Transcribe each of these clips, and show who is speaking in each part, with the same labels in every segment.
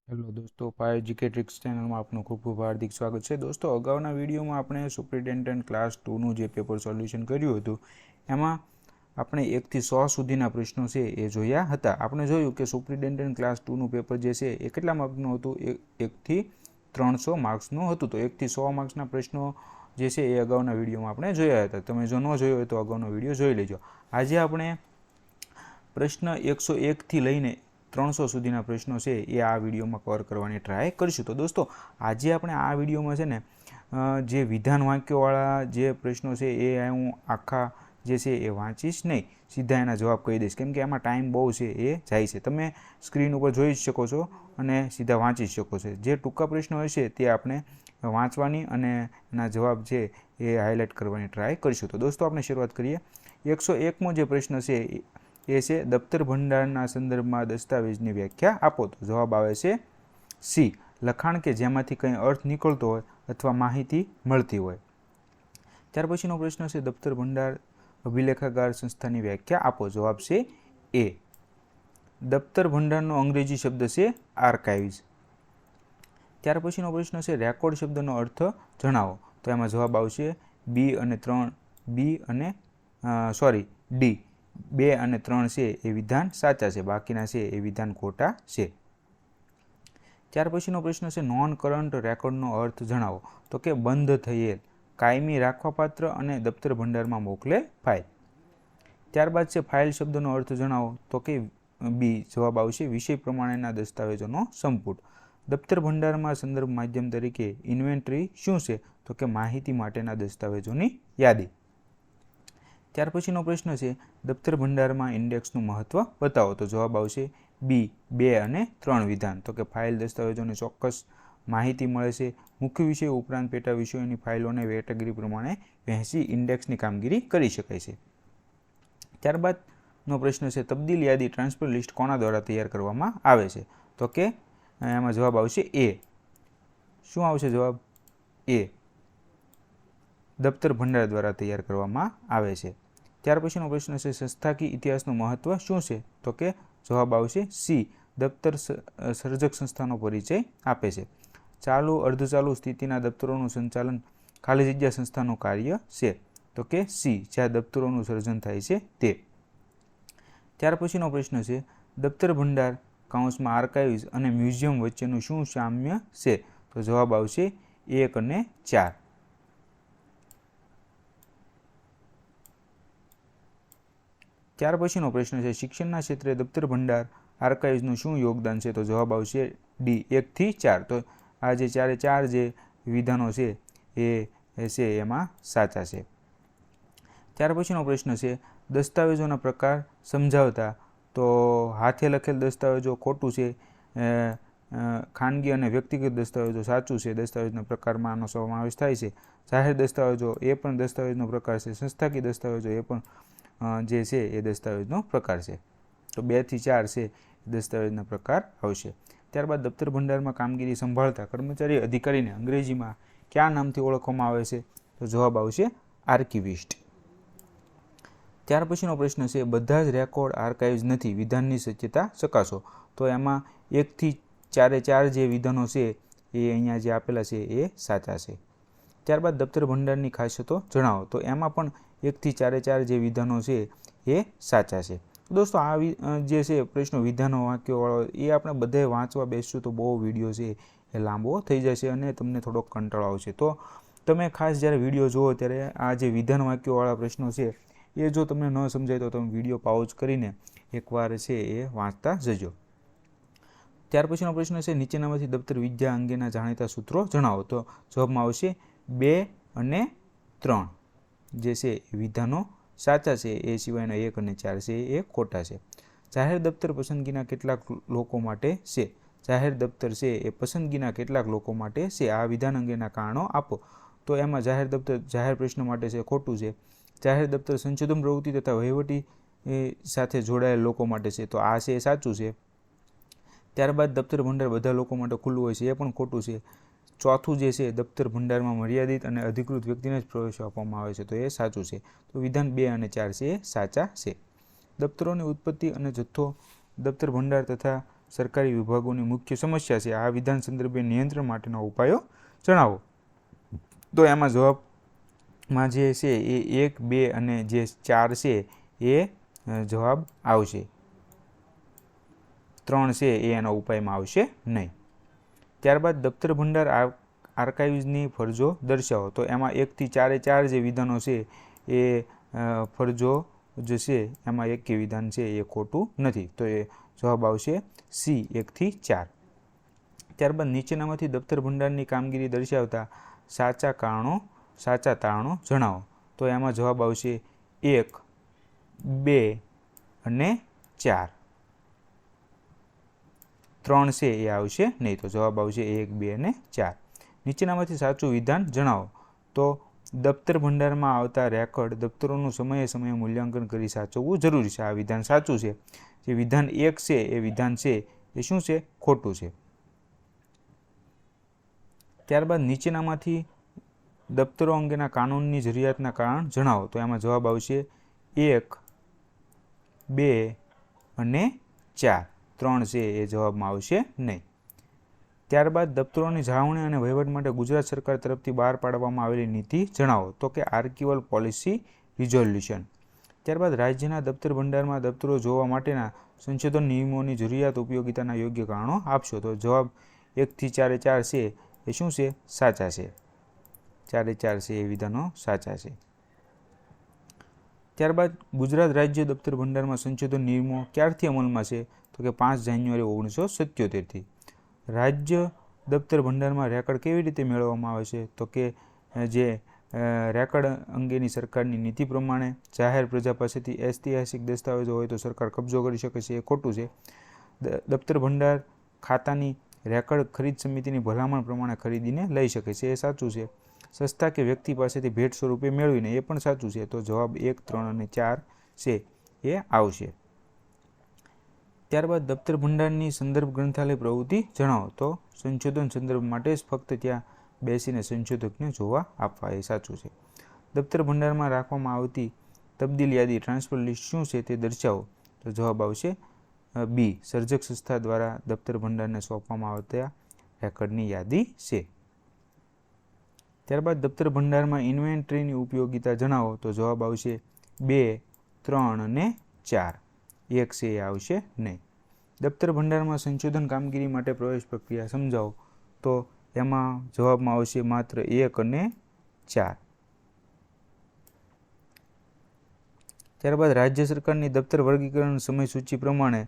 Speaker 1: Hello દોસ્તો, પાય GK tricks ચેનલમાં આપનું ખૂબ ખૂબ હાર્દિક સ્વાગત છે. દોસ્તો, અગાઉના વિડીયોમાં આપણે સુપરિન્ટેન્ડન્ટ ક્લાસ 2નું જે પેપર સોલ્યુશન કર્યું હતું એમાં આપણે 1 થી 100 સુધીના પ્રશ્નો છે એ જોયા હતા. આપણે જોયું કે સુપરિન્ટેન્ડન્ટ ક્લાસ 2નું પેપર જે છે એ કેટલા માર્કનું હતું? 1 થી 300 માર્ક્સનું હતું. તો 1 થી 100 માર્ક્સના પ્રશ્નો જે છે એ અગાઉના વિડીયોમાં આપણે જોયા હતા. તમે જો ન જોયો હોય તો અગાઉનો વિડીયો જોઈ લેજો. આજે આપણે પ્રશ્ન 101 થી લઈને 300 સુધીના પ્રશ્નો છે એ આ વિડીયોમાં કવર કરવાની ટ્રાય કરીશું. તો દોસ્તો, આજે આપણે આ વિડીયોમાં છે ને જે વિધાન વાક્યોવાળા જે પ્રશ્નો છે એ હું આખા જે છે એ વાંચીશ નહીં, સીધા એના જવાબ કહી દઈશ, કેમ કે એમાં ટાઈમ બહુ છે એ જાય છે. તમે સ્ક્રીન ઉપર જોઈ જ શકો છો અને સીધા વાંચી શકો છો. જે ટૂંકા પ્રશ્નો હશે તે આપણે વાંચવાની અને એના જવાબ છે એ હાઇલાઇટ કરવાની ટ્રાય કરીશું. તો દોસ્તો, આપણે શરૂઆત કરીએ. 101મો જે પ્રશ્ન છે એ છે દફતર ભંડારના સંદર્ભમાં દસ્તાવેજની વ્યાખ્યા આપો. તો જવાબ આવે છે સી, લખાણ કે જેમાંથી કંઈ અર્થ નીકળતો હોય અથવા માહિતી મળતી હોય. ત્યાર પછીનો પ્રશ્ન છે દફતર ભંડાર અભિલેખાગાર સંસ્થાની વ્યાખ્યા આપો. જવાબ છે એ. દફતર ભંડારનો અંગ્રેજી શબ્દ છે આર્કાઇવ્સ. ત્યાર પછીનો પ્રશ્ન છે રેકોર્ડ શબ્દનો અર્થ જણાવો. તો એમાં જવાબ આવશે ડી. 2 અને 3 છે એ વિધાન સાચા છે, બાકીના છે એ વિધાન ખોટા છે. ત્યાર પછીનો પ્રશ્ન છે નોન કરંટ રેકોર્ડનો અર્થ જણાવો. તો કે બંધ થયેલ, કાયમી રાખવાપાત્ર અને દફતર ભંડારમાં મોકલે ફાઇલ. ત્યારબાદ છે ફાઇલ શબ્દનો અર્થ જણાવો. તો કે બી, જવાબ આવશે વિષય પ્રમાણેના દસ્તાવેજોનો સંપુટ. દફતર ભંડારમાં સંદર્ભ માધ્યમ તરીકે ઇન્વેન્ટરી શું છે? તો કે માહિતી માટેના દસ્તાવેજોની યાદી. ત્યાર પછીનો પ્રશ્ન છે દફતર ભંડારમાં ઇન્ડેક્સનું મહત્વ બતાવો. તો જવાબ આવશે બી, 2 અને 3 વિધાન. તો કે ફાઇલ દસ્તાવેજોને ચોક્કસ માહિતી મળે છે. મુખ્ય વિષય ઉપરાંત પેટા વિષયોની ફાઇલોને કેટેગરી પ્રમાણે વહેંચી ઇન્ડેક્સની કામગીરી કરી શકાય છે. ત્યારબાદનો પ્રશ્ન છે તબદીલ યાદી ટ્રાન્સફર લિસ્ટ કોના દ્વારા તૈયાર કરવામાં આવે છે? તો કે એમાં જવાબ આવશે એ. શું આવશે જવાબ? એ. દફતર ભંડાર દ્વારા તૈયાર કરવામાં આવે છે. ત્યાર પછીનો પ્રશ્ન છે સંસ્થાકીય ઇતિહાસનું મહત્વ શું છે? તો કે જવાબ આવશે સી, દફતર સર્જક સંસ્થાનો પરિચય આપે છે. ચાલુ અર્ધચાલુ સ્થિતિના દફતરોનું સંચાલન ખાલી જગ્યા સંસ્થાનું કાર્ય છે. તો કે સી, જ્યાં દફતરોનું સર્જન થાય છે તે. ત્યાર પછીનો પ્રશ્ન છે દફતર ભંડાર કાઉન્સમાં આર્કાઇવ્સ અને મ્યુઝિયમ વચ્ચેનું શું સામ્ય છે? તો જવાબ આવશે 1 અને 4. ત્યાર પછીનો પ્રશ્ન છે શિક્ષણના ક્ષેત્રે દફતર ભંડાર આર્કાઇવ્સનું શું યોગદાન છે? તો જવાબ આવશે ડી, 1 થી 4. તો આ જે 4 જે વિધાનો છે એ છે એમાં સાચા છે. ત્યાર પછીનો પ્રશ્ન છે દસ્તાવેજોના પ્રકાર સમજાવતા. તો હાથે લખેલ દસ્તાવેજો ખોટું છે, ખાનગી અને વ્યક્તિગત દસ્તાવેજો સાચું છે, દસ્તાવેજના પ્રકારમાં આનો સમાવેશ થાય છે. જાહેર દસ્તાવેજો એ પણ દસ્તાવેજનો પ્રકાર છે, સંસ્થાકીય દસ્તાવેજો એ પણ જે છે એ દસ્તાવેજનો પ્રકાર છે. તો 2 થી 4 છે દસ્તાવેજના પ્રકાર આવશે. ત્યારબાદ દફતર ભંડારમાં કામગીરી સંભાળતા કર્મચારી અધિકારીને અંગ્રેજીમાં કયા નામથી ઓળખવામાં આવે છે? તો જવાબ આવશે આર્કિવિસ્ટ. ત્યાર પછીનો પ્રશ્ન છે બધા જ રેકોર્ડ આર્કાઇવ્સ નથી, વિધાનની સત્યતા ચકાસો. તો એમાં 1 થી 4 જે વિધાનો છે એ અહીંયા જે આપેલા છે એ સાચા છે. ત્યારબાદ દફતર ભંડારની ખાસિયતો જણાવો. તો એમાં પણ 1 થી 4 જે વિધાનો છે એ સાચા છે. દોસ્તો, આ જે છે પ્રશ્નો વિધાનો વાક્યોવાળો એ આપણે બધાએ વાંચવા બેસશું તો બહુ વિડીયો છે એ લાંબો થઈ જશે અને તમને થોડોક કંટાળો આવશે. તો તમે ખાસ જ્યારે વિડીયો જુઓ ત્યારે આ જે વિધાન વાક્યોવાળા પ્રશ્નો છે એ જો તમને ન સમજાય તો તમે વિડીયો પાઉઝ કરીને એકવાર છે એ વાંચતા જજો. ત્યાર પછીનો પ્રશ્ન છે નીચેનામાંથી દફતર વિદ્યા અંગેના જાણીતા સૂત્રો જણાવો. તો જવાબમાં આવશે 2 અને 3 જે છે એ વિધાનો સાચા છે, એ સિવાયના 1 અને 4 છે એ ખોટા છે. જાહેર દફતર પસંદગીના કેટલાક લોકો માટે છે. જાહેર દફતર છે એ પસંદગીના કેટલાક લોકો માટે છે. આ વિધાન અંગેના કારણો આપો. તો એમાં જાહેર દફતર જાહેર પ્રશ્નો માટે છે ખોટું છે. જાહેર દફતર સંશોધન પ્રવૃત્તિ તથા વહીવટી સાથે જોડાયેલ લોકો માટે છે. તો આ છે એ સાચું છે. ત્યારબાદ દફતર ભંડાર બધા લોકો માટે ખુલ્લું હોય છે, એ પણ ખોટું છે. ચોથું જે છે દફતર ભંડારમાં મર્યાદિત અને અધિકૃત વ્યક્તિને જ પ્રવેશ આપવામાં આવે છે. તો એ સાચું છે. તો વિધાન 2 અને 4 છે એ સાચા છે. દફતરોની ઉત્પત્તિ અને જથ્થો દફતર ભંડાર તથા સરકારી વિભાગોની મુખ્ય સમસ્યા છે? આ વિધાન સંદર્ભે નિયંત્રણ માટેના ઉપાયો જણાવો. તો એમાં જવાબમાં જે છે એ 1, 2 અને જે 4 છે એ જવાબ આવશે. 3 છે એ એના ઉપાયમાં આવશે નહીં. ત્યારબાદ દફતર ભંડાર આર્કાઇવ્સની ફરજો દર્શાવો. તો એમાં 1 થી 4 જે વિધાનો છે એ ફરજો જે છે એમાં એક વિધાન છે એ ખોટું નથી. તો એ જવાબ આવશે સી, 1 થી 4. ત્યારબાદ નીચેનામાંથી દફતર ભંડારની કામગીરી દર્શાવતા સાચા તારણો જણાવો. તો એમાં જવાબ આવશે 1, 2 અને 4. 3 છે એ આવશે નહીં. તો જવાબ આવશે 1, 2 અને 4. નીચેનામાંથી સાચું વિધાન જણાવો. તો દફતર ભંડારમાં આવતા રેકોર્ડ દફતરોનું સમયે સમયે મૂલ્યાંકન કરી સાચવવું જરૂરી છે. આ વિધાન સાચું છે. જે વિધાન 1 છે એ વિધાન છે એ શું છે? ખોટું છે. ત્યારબાદ નીચેનામાંથી દફતરો અંગેના કાનૂનની જરૂરિયાતના કારણ જણાવો. તો એમાં જવાબ આવશે 1, 2 અને 4. 3 છે એ જવાબમાં આવશે નહીં. ત્યારબાદ દફતરોની જાળવણી અને વહીવટ માટે ગુજરાત સરકાર તરફથી બહાર પાડવામાં આવેલી નીતિ જણાવો. તો કે આર્કિવલ પોલિસી રિઝોલ્યુશન. ત્યારબાદ રાજ્યના દફતર ભંડારમાં દફતરો જોવા માટેના સંશોધન નિયમોની જરૂરિયાત ઉપયોગિતાના યોગ્ય કારણો આપશો. તો જવાબ 1 થી 4 છે એ શું છે? સાચા છે. 4 છે એ વિધાનો સાચા છે. ત્યારબાદ ગુજરાત રાજ્ય દફતર ભંડારમાં સંશોધન નિયમો ક્યારથી અમલમાં છે? તો કે 5 જાન્યુઆરી 1977થી. રાજ્ય દફતર ભંડારમાં રેકર્ડ કેવી રીતે મેળવવામાં આવે છે? તો કે જે રેકર્ડ અંગેની સરકારની નીતિ પ્રમાણે જાહેર પ્રજા પાસેથી ઐતિહાસિક દસ્તાવેજો હોય તો સરકાર કબજો કરી શકે છે. એ ખોટું છે. દફતર ભંડાર ખાતાની રેકર્ડ ખરીદ સમિતિની ભલામણ પ્રમાણે ખરીદીને લઈ શકે છે. એ સાચું છે. સંસ્થા કે વ્યક્તિ પાસેથી ભેટ સ્વરૂપે મેળવીને, એ પણ સાચું છે. તો જવાબ 1, 3 અને 4 છે એ આવશે. ત્યારબાદ દફતર ભંડારની સંદર્ભ ગ્રંથાલય પ્રવૃત્તિ જણાવો. તો સંશોધન સંદર્ભ માટે જ ફક્ત ત્યાં બેસીને સંશોધકને જોવા આપવા. એ સાચું છે. દફતર ભંડારમાં રાખવામાં આવતી તબદીલ યાદી ટ્રાન્સફર લિસ્ટ શું છે તે દર્શાવો. તો જવાબ આવશે બી, સર્જક સંસ્થા દ્વારા દફતર ભંડારને સોંપવામાં આવતા રેકર્ડની યાદી છે. ત્યારબાદ દફતર ભંડારમાં ઇન્વેન્ટરીની ઉપયોગિતા જણાવો. તો જવાબ આવશે 2, 3 અને 4. 1 છે એ આવશે નહીં. દફતર ભંડારમાં સંશોધન કામગીરી માટે પ્રવેશ પ્રક્રિયા સમજાવો. તો એમાં જવાબમાં આવશે માત્ર 1 અને 4. ત્યારબાદ રાજ્ય સરકારની દફતર વર્ગીકરણ સમયસૂચિ પ્રમાણે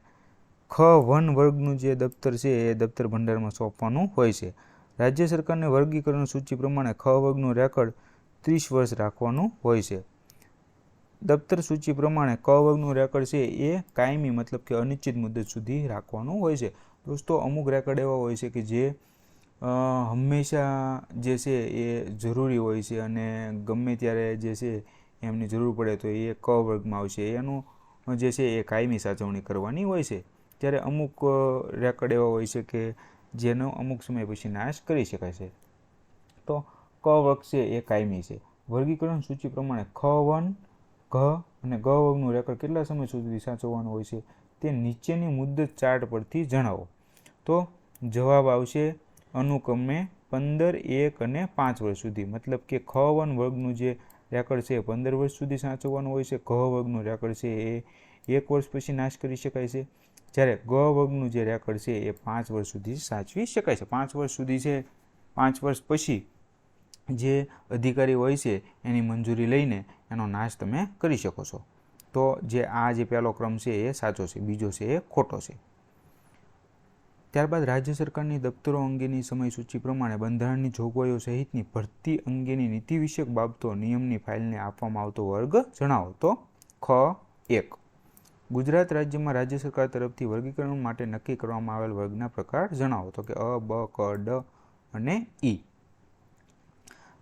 Speaker 1: ખ1 વર્ગનું જે દફતર છે એ દફતર ભંડારમાં સોંપવાનું હોય છે. રાજ્ય સરકારની વર્ગીકરણ સૂચિ પ્રમાણે ખ વર્ગનું રેકર્ડ 30 વર્ષ રાખવાનું હોય છે. દફતર સૂચિ પ્રમાણે ક વર્ગનું રેકર્ડ છે એ કાયમી મતલબ કે અનિશ્ચિત મુદ્દત સુધી રાખવાનું હોય છે. દોસ્તો, અમુક રેકર્ડ એવા હોય છે કે જે હંમેશા જે છે એ જરૂરી હોય છે અને ગમે ત્યારે જે છે એમની જરૂર પડે તો એ ક વર્ગમાં આવશે. એનું જે છે એ કાયમી સાચવણી કરવાની હોય છે. ત્યારે અમુક રેકર્ડ એવા હોય છે કે જેનો અમુક સમય પછી નાશ કરી શકાય છે. તો ક વર્ગ છે એ કાયમી છે. વર્ગીકરણ સૂચિ પ્રમાણે ખ1, ઘ અને ગ વર્ગનું રેકર્ડ કેટલા સમય સુધી સાચવવાનું હોય છે તે નીચેની મુદ્દત ચાર્ટ પરથી જણાવો. તો જવાબ આવશે અનુક્રમે 15, 1 અને 5 વર્ષ સુધી. મતલબ કે ખ1 વર્ગનું જે રેકર્ડ છે એ 15 વર્ષ સુધી સાચવવાનું હોય છે. ઘ વર્ગનું રેકર્ડ છે એ 1 વર્ષ પછી નાશ કરી શકાય છે. જ્યારે ગ વર્ગનું જે રેકર્ડ છે એ 5 વર્ષ સુધી સાચવી શકાય છે. 5 વર્ષ સુધી છે, 5 વર્ષ પછી જે અધિકારી હોય છે એની મંજૂરી લઈને એનો નાશ તમે કરી શકો છો. તો જે આ જે પહેલો ક્રમ છે એ સાચો છે, બીજો છે એ ખોટો છે. ત્યારબાદ રાજ્ય સરકારની દફતરો અંગેની સમયસૂચિ પ્રમાણે બંધારણની જોગવાઈઓ સહિતની ભરતી અંગેની નીતિ વિષયક બાબતો નિયમની ફાઇલને આપવામાં આવતો વર્ગ જણાવો. તો ખ1. ગુજરાત રાજ્યમાં રાજ્ય સરકાર તરફથી વર્ગીકરણ માટે નક્કી કરવામાં આવેલ વર્ગના પ્રકાર જણાવો. તો કે અ, બ, ક, ડ અને ઈ.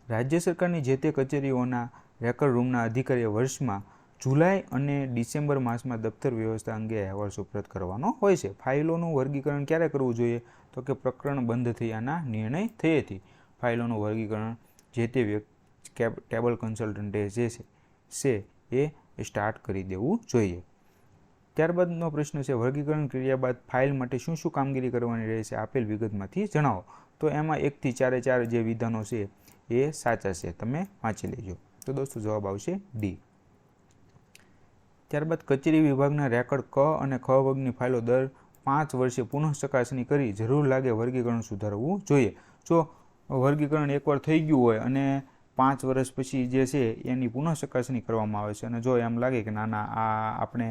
Speaker 1: રાજ્ય સરકારની જે તે કચેરીઓના રેકર્ડ રૂમના અધિકારીએ વર્ષમાં જુલાઈ અને ડિસેમ્બર માસમાં દફતર વ્યવસ્થા અંગે અહેવાલ સુપ્રત કરવાનો હોય છે. ફાઇલોનું વર્ગીકરણ ક્યારે કરવું જોઈએ? તો કે પ્રકરણ બંધ થયાના નિર્ણય થયેથી ફાઇલોનું વર્ગીકરણ જે તે ટેબલ કન્સલ્ટન્ટે જે છે એ સ્ટાર્ટ કરી દેવું જોઈએ. ત્યારબાદનો પ્રશ્ન છે વર્ગીકરણ ક્રિયા બાદ ફાઇલ માટે શું શું કામગીરી કરવાની રહેશે આપેલ વિગતમાંથી જણાવો. તો એમાં 1 થી 4 જે વિધાનો છે એ સાચા છે, તમે વાંચી લેજો. તો દોસ્તો જવાબ આવશે ડી. ત્યારબાદ કચેરી વિભાગના રેકર્ડ ક અને ખ વર્ગની ફાઇલો દર 5 વર્ષે પુનઃ ચકાસણી કરી જરૂર લાગે વર્ગીકરણ સુધારવું જોઈએ. જો વર્ગીકરણ એકવાર થઈ ગયું હોય અને 5 વર્ષ પછી જે છે એની પુનઃ ચકાસણી કરવામાં આવે છે અને જો એમ લાગે કે ના આ આપણે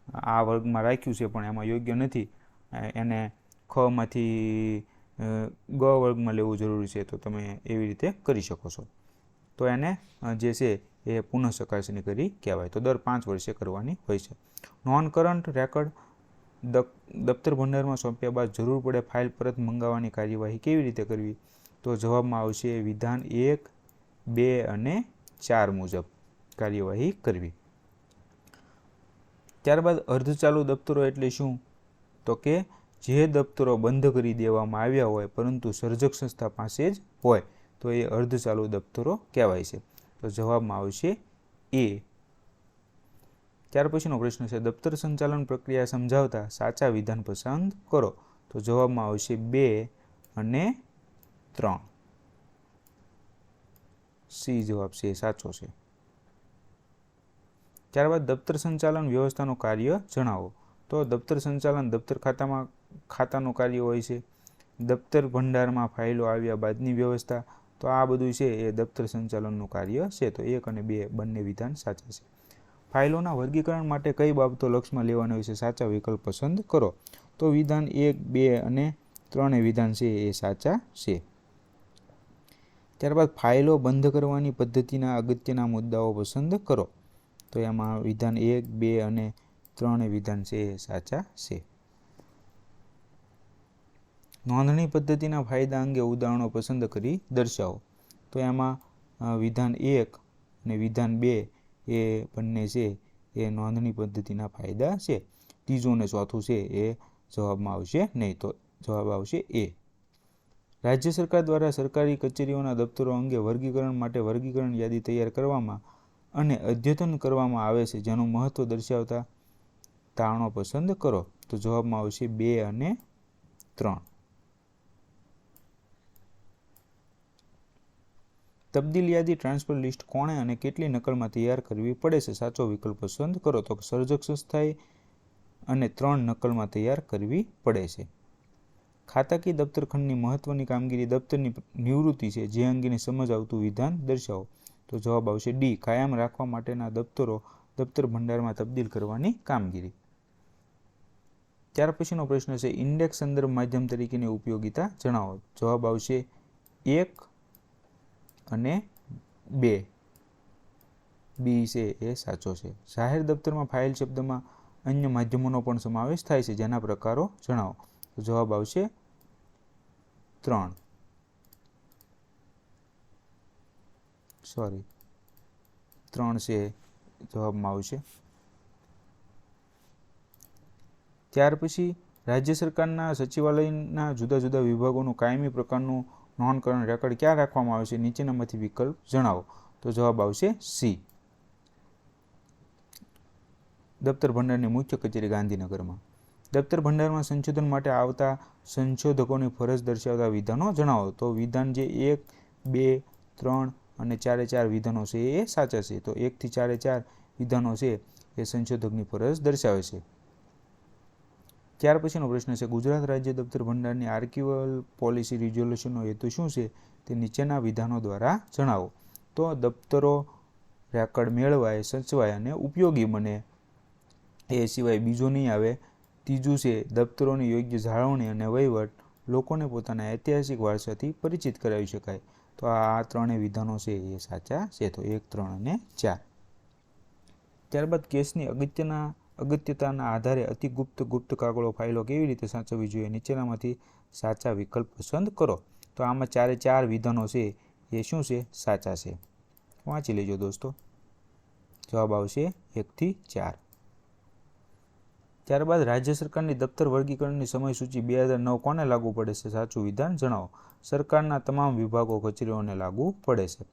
Speaker 1: આ વર્ગમાં રાખ્યું છે પણ એમાં યોગ્ય નથી, એને ખમાંથી ગ વર્ગમાં લેવું જરૂરી છે, તો તમે એવી રીતે કરી શકો છો. તો એને જે છે એ પુનઃ ચકાસણી કરી કહેવાય. તો દર 5 વર્ષે કરવાની હોય છે. નોન કરંટ રેકર્ડ દફતર ભંડારમાં સોંપ્યા બાદ જરૂર પડે ફાઇલ પરત મંગાવવાની કાર્યવાહી કેવી રીતે કરવી. તો જવાબમાં આવશે વિધાન 1, 2 અને 4 મુજબ કાર્યવાહી કરવી. ત્યારબાદ અર્ધચાલુ દફતરો એટલે શું. તો કે જે દફતરો બંધ કરી દેવામાં આવ્યા હોય પરંતુ સર્જક સંસ્થા પાસે જ હોય તો એ અર્ધચાલુ દફતરો કહેવાય છે. તો જવાબમાં આવશે એ. ત્યાર પછીનો પ્રશ્ન છે દફતર સંચાલન પ્રક્રિયા સમજાવતા સાચા વિધાન પસંદ કરો. તો જવાબમાં આવશે 2 અને 3. સી જવાબ છે સાચો છે. ત્યારબાદ દફતર સંચાલન વ્યવસ્થાનું કાર્ય જણાવો. તો દફતર સંચાલન દફતર ખાતાનું કાર્ય હોય છે. દફતર ભંડારમાં ફાઇલો આવ્યા બાદની વ્યવસ્થા, તો આ બધું છે એ દફતર સંચાલનનું કાર્ય છે. તો 1 અને 2 બંને વિધાન સાચા છે. ફાઇલોના વર્ગીકરણ માટે કઈ બાબતો લક્ષમાં લેવાની હોય છે સાચા વિકલ્પ પસંદ કરો. તો વિધાન 1, 2 અને 3 વિધાન છે એ સાચા છે. ત્યારબાદ ફાઇલો બંધ કરવાની પદ્ધતિના અગત્યના મુદ્દાઓ પસંદ કરો. તો એમાં વિધાન 1, 2 અને 3 વિધાન છે એ સાચા છે. નોંધણી પદ્ધતિના ફાયદા અંગે ઉદાહરણો પસંદ કરી દર્શાવો. તો એમાં વિધાન 1 અને વિધાન 2 એ બંને છે એ નોંધણી પદ્ધતિના ફાયદા છે. ત્રીજું અને ચોથું છે એ જવાબમાં આવશે નહીં. તો જવાબ આવશે એ. રાજ્ય સરકાર દ્વારા સરકારી કચેરીઓના દફતરો અંગે વર્ગીકરણ માટે વર્ગીકરણ યાદી તૈયાર કરવામાં અને અદ્યતન કરવામાં આવે છે જેનું મહત્વ દર્શાવતા તારણો પસંદ કરો. તો જવાબમાં આવશે 2 અને 3. તબદીલ યાદી ટ્રાન્સફર લિસ્ટ કોણે અને કેટલી નકલમાં તૈયાર કરવી પડે છે સાચો વિકલ્પ પસંદ કરો. તો સર્જક સંસ્થાએ અને 3 નકલમાં તૈયાર કરવી પડે છે. ખાતાકીય દફતર ખંડની મહત્વની કામગીરી દફતરની નિવૃત્તિ છે જે અંગેની સમજ આવતું વિધાન દર્શાવો. તો જવાબ આવશે ડી. કાયમ રાખવા માટેના દફતરો દફતર ભંડારમાં તબદીલ કરવાની કામગીરી. ત્યાર પછીનો પ્રશ્ન છે ઇન્ડેક્સ સંદર્ભ માધ્યમ તરીકેની ઉપયોગિતા જણાવો. જવાબ આવશે 1 અને 2. બી છે એ સાચો છે. જાહેર દફતરમાં ફાઇલ શબ્દમાં અન્ય માધ્યમોનો પણ સમાવેશ થાય છે જેના પ્રકારો જણાવો. તો જવાબ આવશે 3. 3 છે જવાબમાં આવશે. ત્યાર પછી રાજ્ય સરકારના સચિવાલયના જુદા જુદા વિભાગોનું કાયમી પ્રકારનું નોંધકરણ રેકર્ડ ક્યાં રાખવામાં આવે છે નીચેનામાંથી વિકલ્પ જણાવો. તો જવાબ આવશે સી. દફતર ભંડારની મુખ્ય કચેરી ગાંધીનગરમાં. દફતર ભંડારમાં સંશોધન માટે આવતા સંશોધકોની ફરજ દર્શાવતા વિધાનો જણાવો. તો વિધાન જે 1, 2, 3 અને 4 વિધાનો છે એ સાચા છે. તો 1 થી 4 વિધાનો છે એ સંશોધકની ફરજ દર્શાવે છે. ત્યાર પછીનો પ્રશ્ન છે ગુજરાત રાજ્ય દફતર ભંડારની આર્કિવલ પોલિસી રિઝોલ્યુશનનો હેતુ શું છે તે નીચેના વિધાનો દ્વારા જણાવો. તો દફતરો રેકર્ડ મેળવાય, સચવાય અને ઉપયોગી બને એ સિવાય બીજું નહીં આવે. ત્રીજું છે દફતરોની યોગ્ય જાળવણી અને વહીવટ લોકોને પોતાના ઐતિહાસિક વારસાથી પરિચિત કરાવી શકાય. તો આ 3 વિધાનો છે એ સાચા છે. તો 1, 3 અને 4. ત્યારબાદ કેસની અગત્યતાના આધારે અતિ ગુપ્ત કાગળો ફાઇલો કેવી રીતે સાચવવી જોઈએ નીચેનામાંથી સાચા વિકલ્પ પસંદ કરો. તો આમાં 4 વિધાનો છે એ શું છે સાચા છે. વાંચી લેજો દોસ્તો. જવાબ આવશે 1 થી 4. ત્યારબાદ રાજ્ય સરકારની દફતર વર્ગીકરણની સમયસૂચિ 2009 કોને લાગુ પડે છે સાચું વિધાન જણાવો. સરકારના તમામ વિભાગો કચેરીઓને લાગુ પડે છે.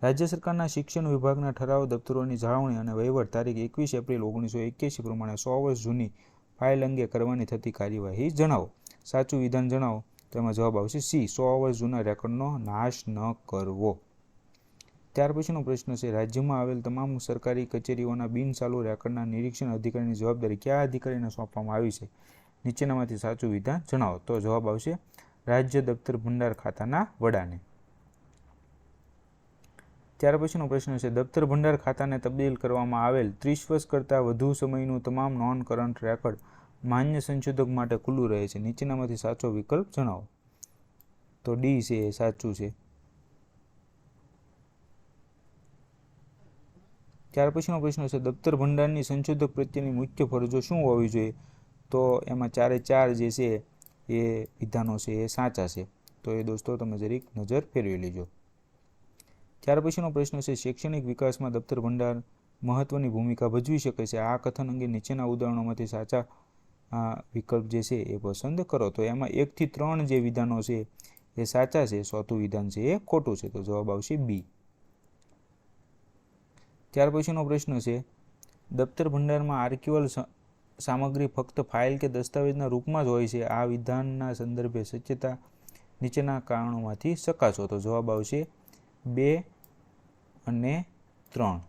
Speaker 1: રાજ્ય સરકારના શિક્ષણ વિભાગના ઠરાવ દફતરોની જાળવણી અને વહીવટ તારીખ 21 એપ્રિલ 1981 પ્રમાણે 100 વર્ષ જૂની ફાઇલ અંગે કરવાની થતી કાર્યવાહી જણાવો. સાચું વિધાન જણાવો. તો એમાં જવાબ આવશે સી, 100 વર્ષ જૂના રેકોર્ડનો નાશ ન કરવો. ત્યાર પછીનો પ્રશ્ન છે, રાજ્યમાં આવેલ તમામ સરકારી કચેરીઓના બિનચાલુ રેકોર્ડના નિરીક્ષણ અધિકારીની જવાબદારી કયા અધિકારીને સોંપવામાં આવી છે? નીચેનામાંથી સાચું વિધાન જણાવો. તો જવાબ આવશે રાજ્ય દફતર ભંડાર ખાતાના વડાને. ત્યાર પછીનો પ્રશ્ન છે, દફતર ભંડાર ખાતાને તબદીલ કરવામાં આવેલ 30 વર્ષ કરતાં વધુ સમયનું તમામ નોન કરંટ રેકોર્ડ માન્ય સંશોધક માટે ખુલ્લું રહે છે. નીચેનામાંથી સાચો વિકલ્પ જણાવો. તો ડી છે એ સાચું છે. ત્યાર પછીનો પ્રશ્ન છે, દફતર ભંડારની સંશોધક પ્રત્યેની મુખ્ય ફરજો શું હોવી જોઈએ? તો એમાં 4 જે છે એ વિધાનો છે એ સાચા છે. તો એ દોસ્તો તમે જરીક નજર ફેરવી લેજો. ત્યાર પછીનો પ્રશ્ન છે, શૈક્ષણિક વિકાસમાં દફતર ભંડાર મહત્વની ભૂમિકા ભજવી શકે છે. આ કથન અંગે નીચેના ઉદાહરણોમાંથી સાચા વિકલ્પ જે છે એ પસંદ કરો. તો એમાં 1 થી 3 જે વિધાનો છે એ સાચા છે, ચોથું વિધાન છે એ ખોટું છે. તો જવાબ આવશે બી. ત્યાર પછીનો પ્રશ્ન છે, દફતર ભંડારમાં આર્કિવલ સામગ્રી ફક્ત ફાઇલ કે દસ્તાવેજના રૂપમાં જ હોય છે. આ વિધાનના સંદર્ભે સત્યતા નીચેના કારણોમાંથી ચકાસો. તો જવાબ આવશે 2 અને 3.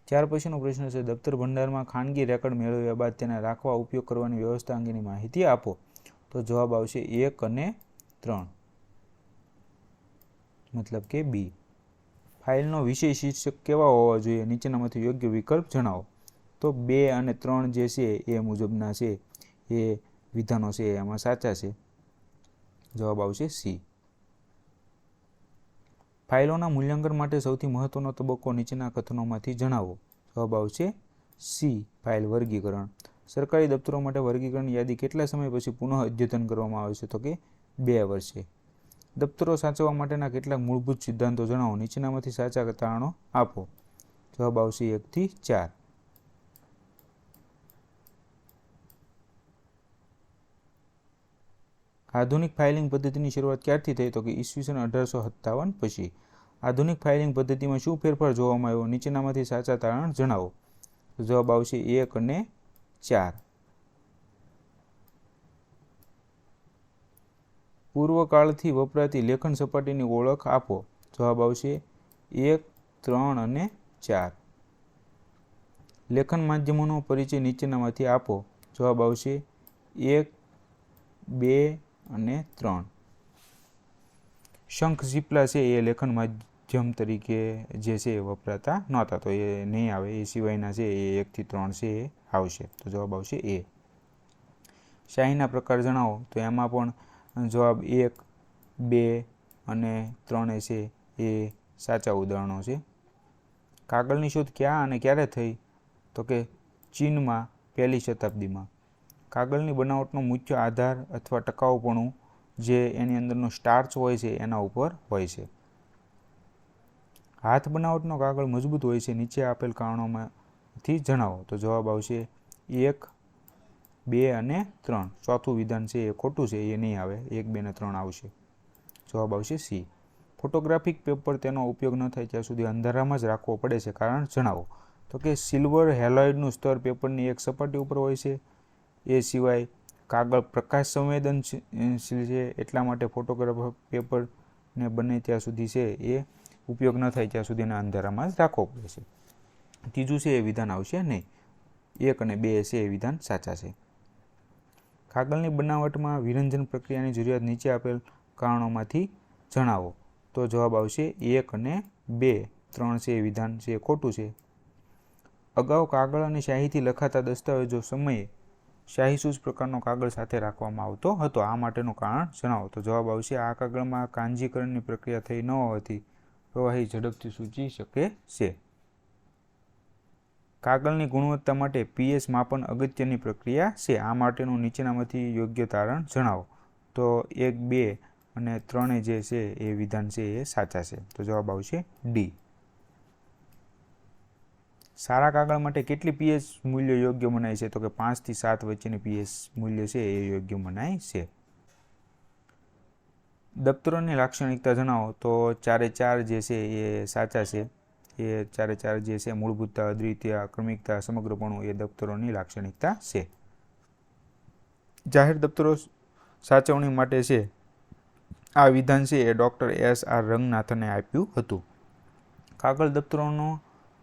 Speaker 1: ત્યાર પછીનો પ્રશ્ન છે, દફતર ભંડારમાં ખાનગી રેકોર્ડ મેળવ્યા બાદ તેને રાખવા ઉપયોગ કરવાની વ્યવસ્થા અંગેની માહિતી આપો. તો જવાબ આવશે 1 અને 3, મતલબ કે બી. ફાઇલનો વિષય શીર્ષક કેવા હોવા જોઈએ? નીચેનામાંથી યોગ્ય વિકલ્પ જણાવો. તો 2 અને 3 જે છે એ મુજબના છે એ વિધાનો છે એમાં સાચા છે. જવાબ આવશે સી. ફાઇલોના મૂલ્યાંકન માટે સૌથી મહત્વનો તબક્કો નીચેના કથનોમાંથી જણાવો. જવાબ આવશે સી, ફાઇલ વર્ગીકરણ. સરકારી દફતરો માટે વર્ગીકરણ યાદી કેટલા સમય પછી પુનઃ અદ્યતન કરવામાં આવે છે? તો કે 2 વર્ષે. દફતરો સાચવવા માટેના કેટલાક મૂળભૂત સિદ્ધાંતો જણાવો. નીચેનામાંથી સાચા તારણો આપો. જવાબ આવશે 1 થી 4. આધુનિક ફાઇલિંગ પદ્ધતિની શરૂઆત ક્યારથી થઈ? તો કે ઈસવીસન 1857 પછી. આધુનિક ફાઇલિંગ પદ્ધતિમાં શું ફેરફાર જોવામાં આવ્યો? નીચેનામાંથી સાચા તારણ જણાવો. જવાબ આવશે 1 અને 4. પૂર્વકાળથી વપરાતી લેખન સપાટીની ઓળખ આપો. જવાબ આવશે 1, 3 અને 4. લેખન માધ્યમોનો પરિચય નીચેનામાંથી આપો. જવાબ આવશે 1, 2 અને 3. શંખ ઝીપલા છે એ લેખન માધ્યમ તરીકે જે છે એ વપરાતા નહોતા, તો એ નહીં આવે. એ સિવાયના છે એ 1 થી 3 છે એ આવશે. તો જવાબ આવશે એ. શાહીના પ્રકાર જણાવો. તો એમાં પણ જવાબ 1, 2 અને 3 છે એ સાચા ઉદાહરણો છે. કાગળની શોધ ક્યાં અને ક્યારે થઈ? તો કે ચીનમાં 1લી શતાબ્દીમાં. કાગળની બનાવટનો મુખ્ય આધાર અથવા ટકાઉપણું જે એની અંદરનો સ્ટાર્ચ હોય છે એના ઉપર હોય છે. હાથ બનાવટનો કાગળ મજબૂત હોય છે. નીચે આપેલ કારણોમાંથી જણાવો. તો જવાબ આવશે 1, 2 અને 3. ચોથું વિધાન છે એ ખોટું છે, એ નહીં આવે. 1, 2 અને 3 આવશે. જવાબ આવશે સી. ફોટોગ્રાફિક પેપર તેનો ઉપયોગ ન થાય ત્યાં સુધી અંધારામાં જ રાખવો પડે છે. કારણ જણાવો. તો કે સિલ્વર હેલોઇડનું સ્તર પેપરની એક સપાટી ઉપર હોય છે. એ સિવાય કાગળ પ્રકાશ સંવેદનશીલ છે, એટલા માટે ફોટોગ્રાફ પેપરને બને ત્યાં સુધી છે એ ઉપયોગ ન થાય ત્યાં સુધી એને અંધારામાં જ રાખવો પડે છે. ત્રીજું છે એ વિધાન આવશે નહીં. 1 અને 2 છે એ વિધાન સાચા છે. કાગળની બનાવટમાં વિરંજન પ્રક્રિયાની જરૂરિયાત નીચે આપેલ કારણોમાંથી જણાવો. તો જવાબ આવશે 1 અને 2. 3 છે એ વિધાન છે એ ખોટું છે. અગાઉ કાગળ અને શાહીથી લખાતા દસ્તાવેજો સમયે શાહીસૂઝ પ્રકારનો કાગળ સાથે રાખવામાં આવતો હતો. આ માટેનું કારણ જણાવો. તો જવાબ આવશે આ કાગળમાં કાંજીકરણની પ્રક્રિયા થઈ ન હોવાથી પ્રવાહી ઝડપથી સૂચી શકે છે. કાગળની ગુણવત્તા માટે pH માપન અગત્યની પ્રક્રિયા છે. આ માટેનું નીચેનામાંથી યોગ્ય તારણ જણાવો. તો 1, 2 અને 3 જે છે એ વિધાન છે એ સાચા છે. તો જવાબ આવશે ડી. સારા કાગળ માટે કેટલી pH મૂલ્ય યોગ્ય મનાય છે? તો કે 5 થી 7 વચ્ચેની pH મૂલ્ય છે એ યોગ્ય મનાય છે. દફતરોની લાક્ષણિકતા જણાવો તો 4 જે છે એ સાચા છે. એ 4 જે છે મૂળભૂતતા, અદ્વિતીય, ક્રમિકતા, સમગ્રપણું એ દફતરોની લાક્ષણિકતા છે. જાહેર દફતરો સાચવણી માટે છે આ વિધાન છે એ ડૉક્ટર S.R. રંગનાથને આપ્યું હતું. કાગળ દફતરોનો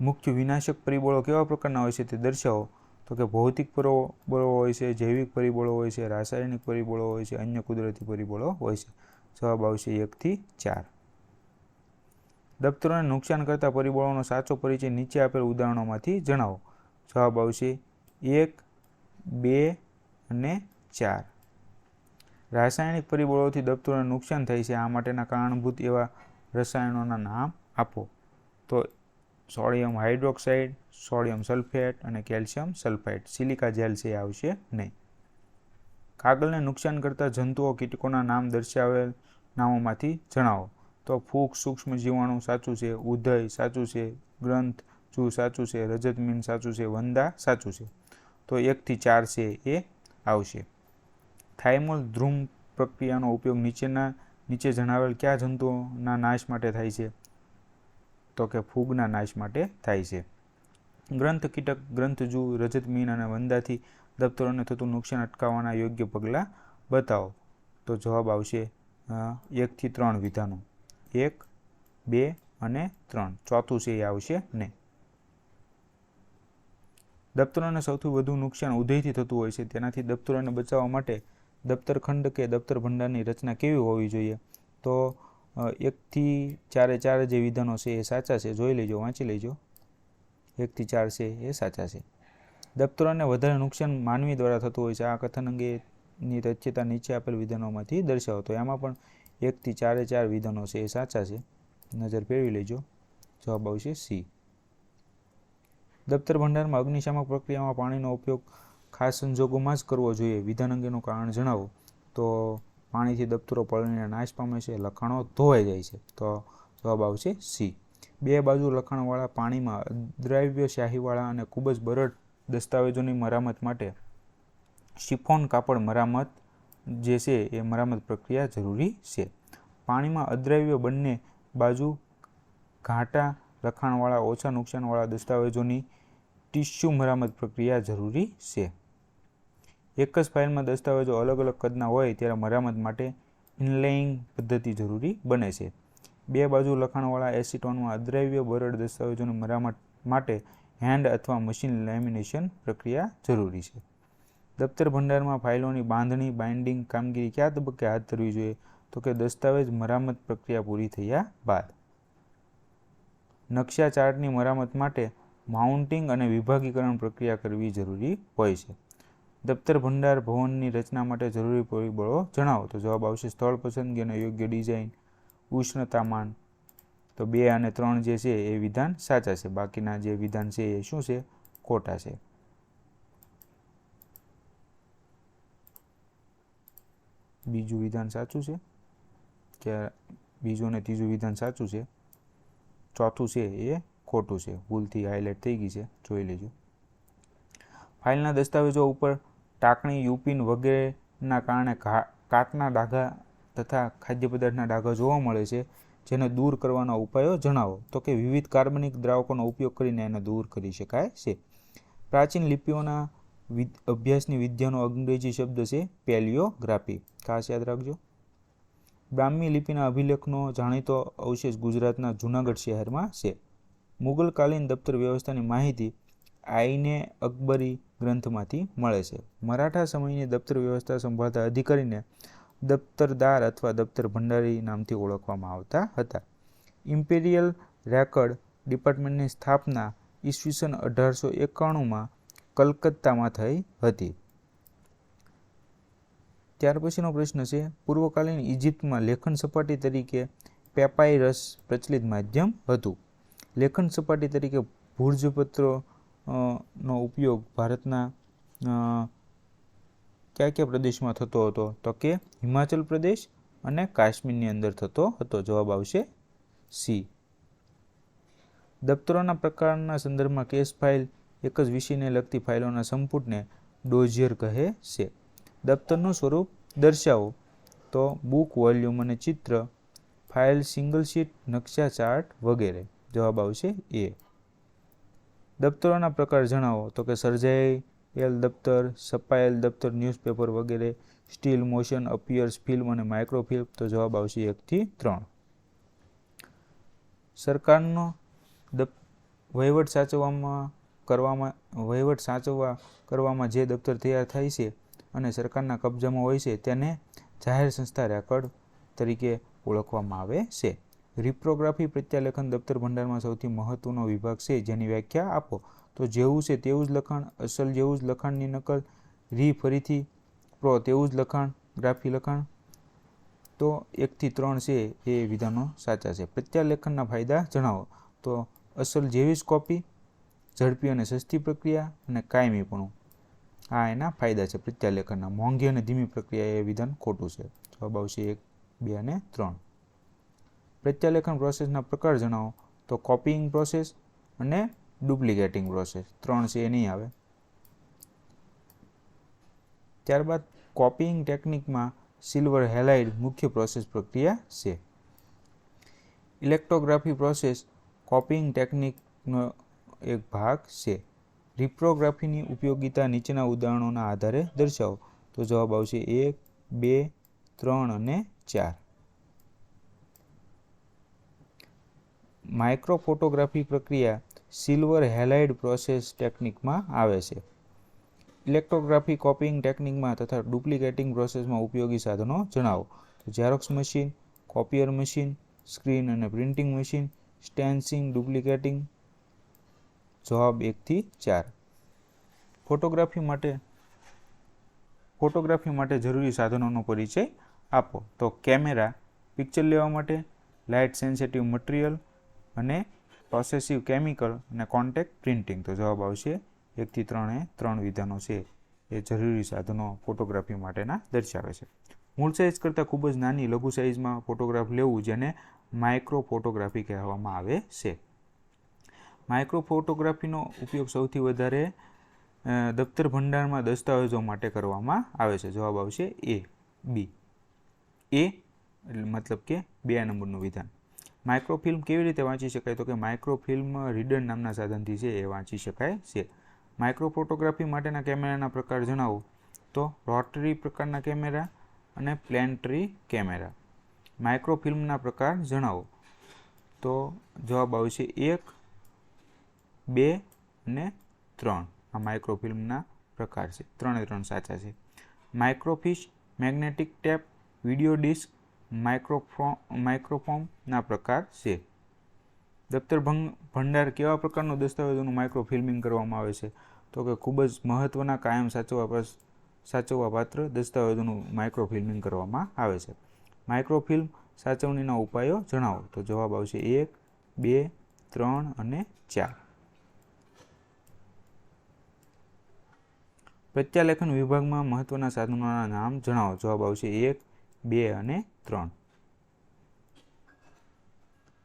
Speaker 1: મુખ્ય વિનાશક પરિબળો કેવા પ્રકારના હોય છે તે દર્શાવો. તો કે ભૌતિક પરિબળો હોય છે, જૈવિક પરિબળો હોય છે, રાસાયણિક પરિબળો હોય છે, અન્ય કુદરતી પરિબળો હોય છે. જવાબ આવશે 1 થી 4. દફતરોને નુકસાન કરતા પરિબળોનો સાચો પરિચય નીચે આપેલ ઉદાહરણોમાંથી જણાવો. જવાબ આવશે 1, 2 અને 4. રાસાયણિક પરિબળોથી દફતરોને નુકસાન થાય છે. આ માટેના કારણભૂત એવા રસાયણોના નામ આપો. તો સોડિયમ હાઇડ્રોક્સાઇડ, સોડિયમ સલ્ફેટ અને કેલ્શિયમ સલ્ફાઇડ. સિલિકા જેલ છે એ આવશે નહીં. કાગળને નુકસાન કરતા જંતુઓ કીટકોના નામ દર્શાવેલ નામોમાંથી જણાવો. તો ફૂગ, સૂક્ષ્મ જીવાણુ સાચું છે, ઉધય સાચું છે, ગ્રંથ જૂ સાચું છે, રજતમીન સાચું છે, વંદા સાચું છે. તો 1 થી 4 છે એ આવશે. થાઇમોલ ધ્રુમ પ્રક્રિયાનો ઉપયોગ નીચે જણાવેલ કયા જંતુઓના નાશ માટે થાય છે. તો કે ફૂગના નાશ માટે થાય છે. ગ્રંથ કીટક, ગ્રંથજુ, રજતમીન અને વંદાથી દફતરોને થતું નુકસાન અટકાવવાના યોગ્ય પગલાં બતાવો. તો જવાબ આવશે 1 થી 3 વિધાનો. 1, 2 અને 3. ચોથું છે એ આવશે નહીં. દફતરોને સૌથી વધુ નુકસાન ઉધઈથી થતું હોય છે. તેનાથી દફતરોને બચાવવા માટે દફતર ખંડ કે દફતર ભંડારની રચના કેવી હોવી જોઈએ. તો 1 થી 4 જે વિધાનો છે એ સાચા છે. જોઈ લેજો, વાંચી લેજો. 1 થી 4 છે એ સાચા છે. દફતરોને વધારે નુકસાન માનવી દ્વારા થતું હોય છે. આ કથન અંગેની તથ્યતા નીચે આપેલ વિધાનોમાંથી દર્શાવો. તો એમાં પણ 1 થી 4 વિધાનો છે એ સાચા છે. નજર ફેરવી લેજો. જવાબ આવશે સી. દફતર ભંડારમાં અગ્નિશામક પ્રક્રિયામાં પાણીનો ઉપયોગ ખાસ સંજોગોમાં જ કરવો જોઈએ. વિધાન અંગેનું કારણ જણાવો. તો પાણીથી દફતરો પલળીને નાશ પામે છે, લખાણો ધોવાઈ જાય છે. તો જવાબ આવશે સી. 2 બાજુ લખાણવાળા પાણીમાં અદ્રાવ્ય શાહીવાળા અને ખૂબ જ બરડ દસ્તાવેજોની મરામત માટે શિફોન કાપડ મરામત જે છે એ મરામત પ્રક્રિયા જરૂરી છે. પાણીમાં અદ્રાવ્ય બંને બાજુ ઘાટા લખાણવાળા ઓછા નુકસાનવાળા દસ્તાવેજોની ટિશ્યુ મરામત પ્રક્રિયા જરૂરી છે. એક જ ફાઇલમાં દસ્તાવેજો અલગ અલગ કદના હોય ત્યારે મરામત માટે ઇનલેઇંગ પદ્ધતિ જરૂરી બને છે. 2 બાજુ લખાણવાળા એસીટોનમાં અદ્રાવ્ય બરડ દસ્તાવેજોની મરામત માટે હેન્ડ અથવા મશીન લેમિનેશન પ્રક્રિયા જરૂરી છે. દફતર ભંડારમાં ફાઇલોની બાંધણી બાઇન્ડિંગ કામગીરી કયા તબક્કે હાથ ધરવી જોઈએ. તો કે દસ્તાવેજ મરામત પ્રક્રિયા પૂરી થયા બાદ. નકશા ચાર્ટની મરામત માટે માઉન્ટિંગ અને વિભાગીકરણ પ્રક્રિયા કરવી જરૂરી હોય છે. દફતર ભંડાર ભવનની રચના માટે જરૂરી પરિબળો જણાવો. તો જવાબ આવશે સ્થળ પસંદગી અને યોગ્ય ડિઝાઇન, ઉષ્ણતામાન. તો 2 અને 3 જે છે એ વિધાન સાચા છે. બાકીના જે વિધાન છે એ શું છે, ખોટા છે. બીજું વિધાન સાચું છે કે બીજું અને ત્રીજું વિધાન સાચું છે. ચોથું છે એ ખોટું છે. ભૂલથી હાઇલાઇટ થઈ ગઈ છે, જોઈ લેજો. ફાઇલના દસ્તાવેજો ઉપર ટાંકણી, યુપિન વગેરેના કારણે કાટના ડાઘા તથા ખાદ્ય પદાર્થના ડાઘા જોવા મળે છે. જેને દૂર કરવાના ઉપાયો જણાવો. તો કે વિવિધ કાર્બનિક દ્રાવકોનો ઉપયોગ કરીને એને દૂર કરી શકાય છે. પ્રાચીન લિપિઓના અભ્યાસની વિદ્યાનો અંગ્રેજી શબ્દ છે પેલિયોગ્રાફી. ખાસ યાદ રાખજો. બ્રાહ્મી લિપિના અભિલેખનો જાણીતો અવશેષ ગુજરાતના જૂનાગઢ શહેરમાં છે. મુગલકાલીન દફતર વ્યવસ્થાની માહિતી આઈને અકબરી ગ્રંથમાંથી મળે છે. મરાઠા સમયની દફતર વ્યવસ્થા સંભાળતા અધિકારીને દફતરદાર અથવા દફતર ભંડારી નામથી ઓળખવામાં આવતા હતા. ઇમ્પિરિયલ રેકર્ડ ડિપાર્ટમેન્ટની સ્થાપના ઈસવીસન 1891માં કલકત્તામાં થઈ હતી. ત્યાર પછીનો પ્રશ્ન છે પૂર્વકાલીન ઇજિપ્તમાં લેખન સપાટી તરીકે પેપાયરસ પ્રચલિત માધ્યમ હતું. લેખન સપાટી તરીકે ભૂર્જપત્રો નો ઉપયોગ ભારતના કયા પ્રદેશમાં થતો હતો. તો કે હિમાચલ પ્રદેશ અને કાશ્મીરની અંદર થતો હતો. જવાબ આવશે સી. દફતરોના પ્રકારના સંદર્ભમાં કેસ ફાઇલ એક જ વિષયને લગતી ફાઇલોના સંપુટને ડોઝિયર કહે છે. દફતરનું સ્વરૂપ દર્શાવો. તો બુક, વોલ્યુમ અને ચિત્ર, ફાઇલ, સિંગલ શીટ, નકશા, ચાર્ટ વગેરે. જવાબ આવશે એ. દફતરોના પ્રકાર જણાવો તો કે સર્જાયેલ દફતર, છપાયેલ દફતર, ન્યૂઝપેપર વગેરે, સ્ટીલ, મોશન, અપિયર્સ, ફિલ્મ અને માઇક્રોફિલ્મ. તો જવાબ આવશે 1 થી 3. સરકારનો વહીવટ સાચવવા કરવામાં જે દફતર તૈયાર થાય છે અને સરકારના કબજામાં હોય છે તેને જાહેર સંસ્થા રેકોર્ડ તરીકે ઓળખવામાં આવે છે. રિપ્રોગ્રાફી પ્રત્યાલેખન દફતર ભંડારમાં સૌથી મહત્વનો વિભાગ છે, જેની વ્યાખ્યા આપો. તો જેવું છે તેવું જ લખાણ, અસલ જેવું જ લખાણની નકલ, ફરીથી, પ્રો તેવું જ લખાણ, ગ્રાફી લખાણ. તો 1 થી 3 છે એ વિધાનો સાચા છે. પ્રત્યાલેખનના ફાયદા જણાવો તો અસલ જેવી જ કોપી, ઝડપી અને સસ્તી પ્રક્રિયા અને કાયમીપણું. આ એના ફાયદા છે પ્રત્યાલેખનના. મોંઘી અને ધીમી પ્રક્રિયા એ વિધાન ખોટું છે. જવાબ આવશે 1, 2 અને 3. પ્રત્યાલેખન પ્રોસેસના પ્રકાર જણાવો તો કોપીઇંગ પ્રોસેસ અને ડુપ્લિકેટિંગ પ્રોસેસ. 3 છે એ નહીં આવે. ત્યારબાદ કોપીઇંગ ટેકનિકમાં સિલ્વર હેલાઇડ મુખ્ય પ્રોસેસ પ્રક્રિયા છે. ઇલેક્ટ્રોગ્રાફી પ્રોસેસ કોપીઇંગ ટેકનિકનો એક ભાગ છે. રિપ્રોગ્રાફીની ઉપયોગિતા નીચેના ઉદાહરણોના આધારે દર્શાવો. તો જવાબ આવશે 1, 2, 3 અને 4. માઇક્રોફોટોગ્રાફી પ્રક્રિયા સિલ્વર હેલાઇડ પ્રોસેસ ટેકનિકમાં આવે છે. ઇલેક્ટ્રોગ્રાફી કોપીઇંગ ટેકનિકમાં તથા ડુપ્લિકેટિંગ પ્રોસેસમાં ઉપયોગી સાધનો જણાવો. તો ઝેરોક્સ મશીન, કોપિયર મશીન, સ્ક્રીન અને પ્રિન્ટિંગ મશીન, સ્ટેન્સિંગ, ડુપ્લિકેટિંગ. જવાબ 1 થી 4. ફોટોગ્રાફી માટે જરૂરી સાધનોનો પરિચય આપો. તો કેમેરા, પિક્ચર લેવા માટે, લાઇટ સેન્સિટિવ મટીરિયલ અને પ્રોસેસિવ કેમિકલ અને કોન્ટેક્ટ પ્રિન્ટિંગ. તો જવાબ આવશે 1 થી 3 એ 3 વિધાનો છે એ જરૂરી સાધનો ફોટોગ્રાફી માટેના દર્શાવે છે. મૂળ સાઇઝ કરતાં ખૂબ જ નાની લઘુ સાઇઝમાં ફોટોગ્રાફ લેવું, જેને માઇક્રો ફોટોગ્રાફી કહેવામાં આવે છે. માઇક્રો ફોટોગ્રાફીનો ઉપયોગ સૌથી વધારે દફતર ભંડારમાં દસ્તાવેજો માટે કરવામાં આવે છે. જવાબ આવશે એ, બી. એ મતલબ કે 2 નંબરનું વિધાન. માઇક્રોફિલ્મ કેવી રીતે વાંચી શકાય તો કે માઇક્રોફિલ્મ રીડર નામના સાધનથી છે એ વાંચી શકાય છે. માઇક્રો ફોટોગ્રાફી માટેના કેમેરાના પ્રકાર જણાવો તો રોટરી પ્રકારના કેમેરા અને પ્લેનેટરી કેમેરા. માઇક્રોફિલ્મના પ્રકાર જણાવો તો જવાબ આવશે 1, 2 અને 3. આ માઇક્રોફિલ્મના પ્રકાર છે. 3 એ 3 સાચા છે. માઇક્રોફિશ, મેગ્નેટિક ટેપ, વિડીયો ડિસ્ક, માઇક્રોફોર્મના પ્રકાર છે. દફતર ભંડાર કેવા પ્રકારનું દસ્તાવેજોનું માઇક્રોફિલ્મિંગ કરવામાં આવે છે તો કે ખૂબ જ મહત્વના કાયમ સાચવવા પાત્ર દસ્તાવેજોનું માઇક્રોફિલ્મિંગ કરવામાં આવે છે. માઇક્રોફિલ્મ સાચવણીના ઉપાયો જણાવો તો જવાબ આવશે 1, 2, 3 અને 4. પ્રત્યાલેખન વિભાગમાં મહત્વના સાધનોના નામ જણાવો. જવાબ આવશે 1, 2 અને 3.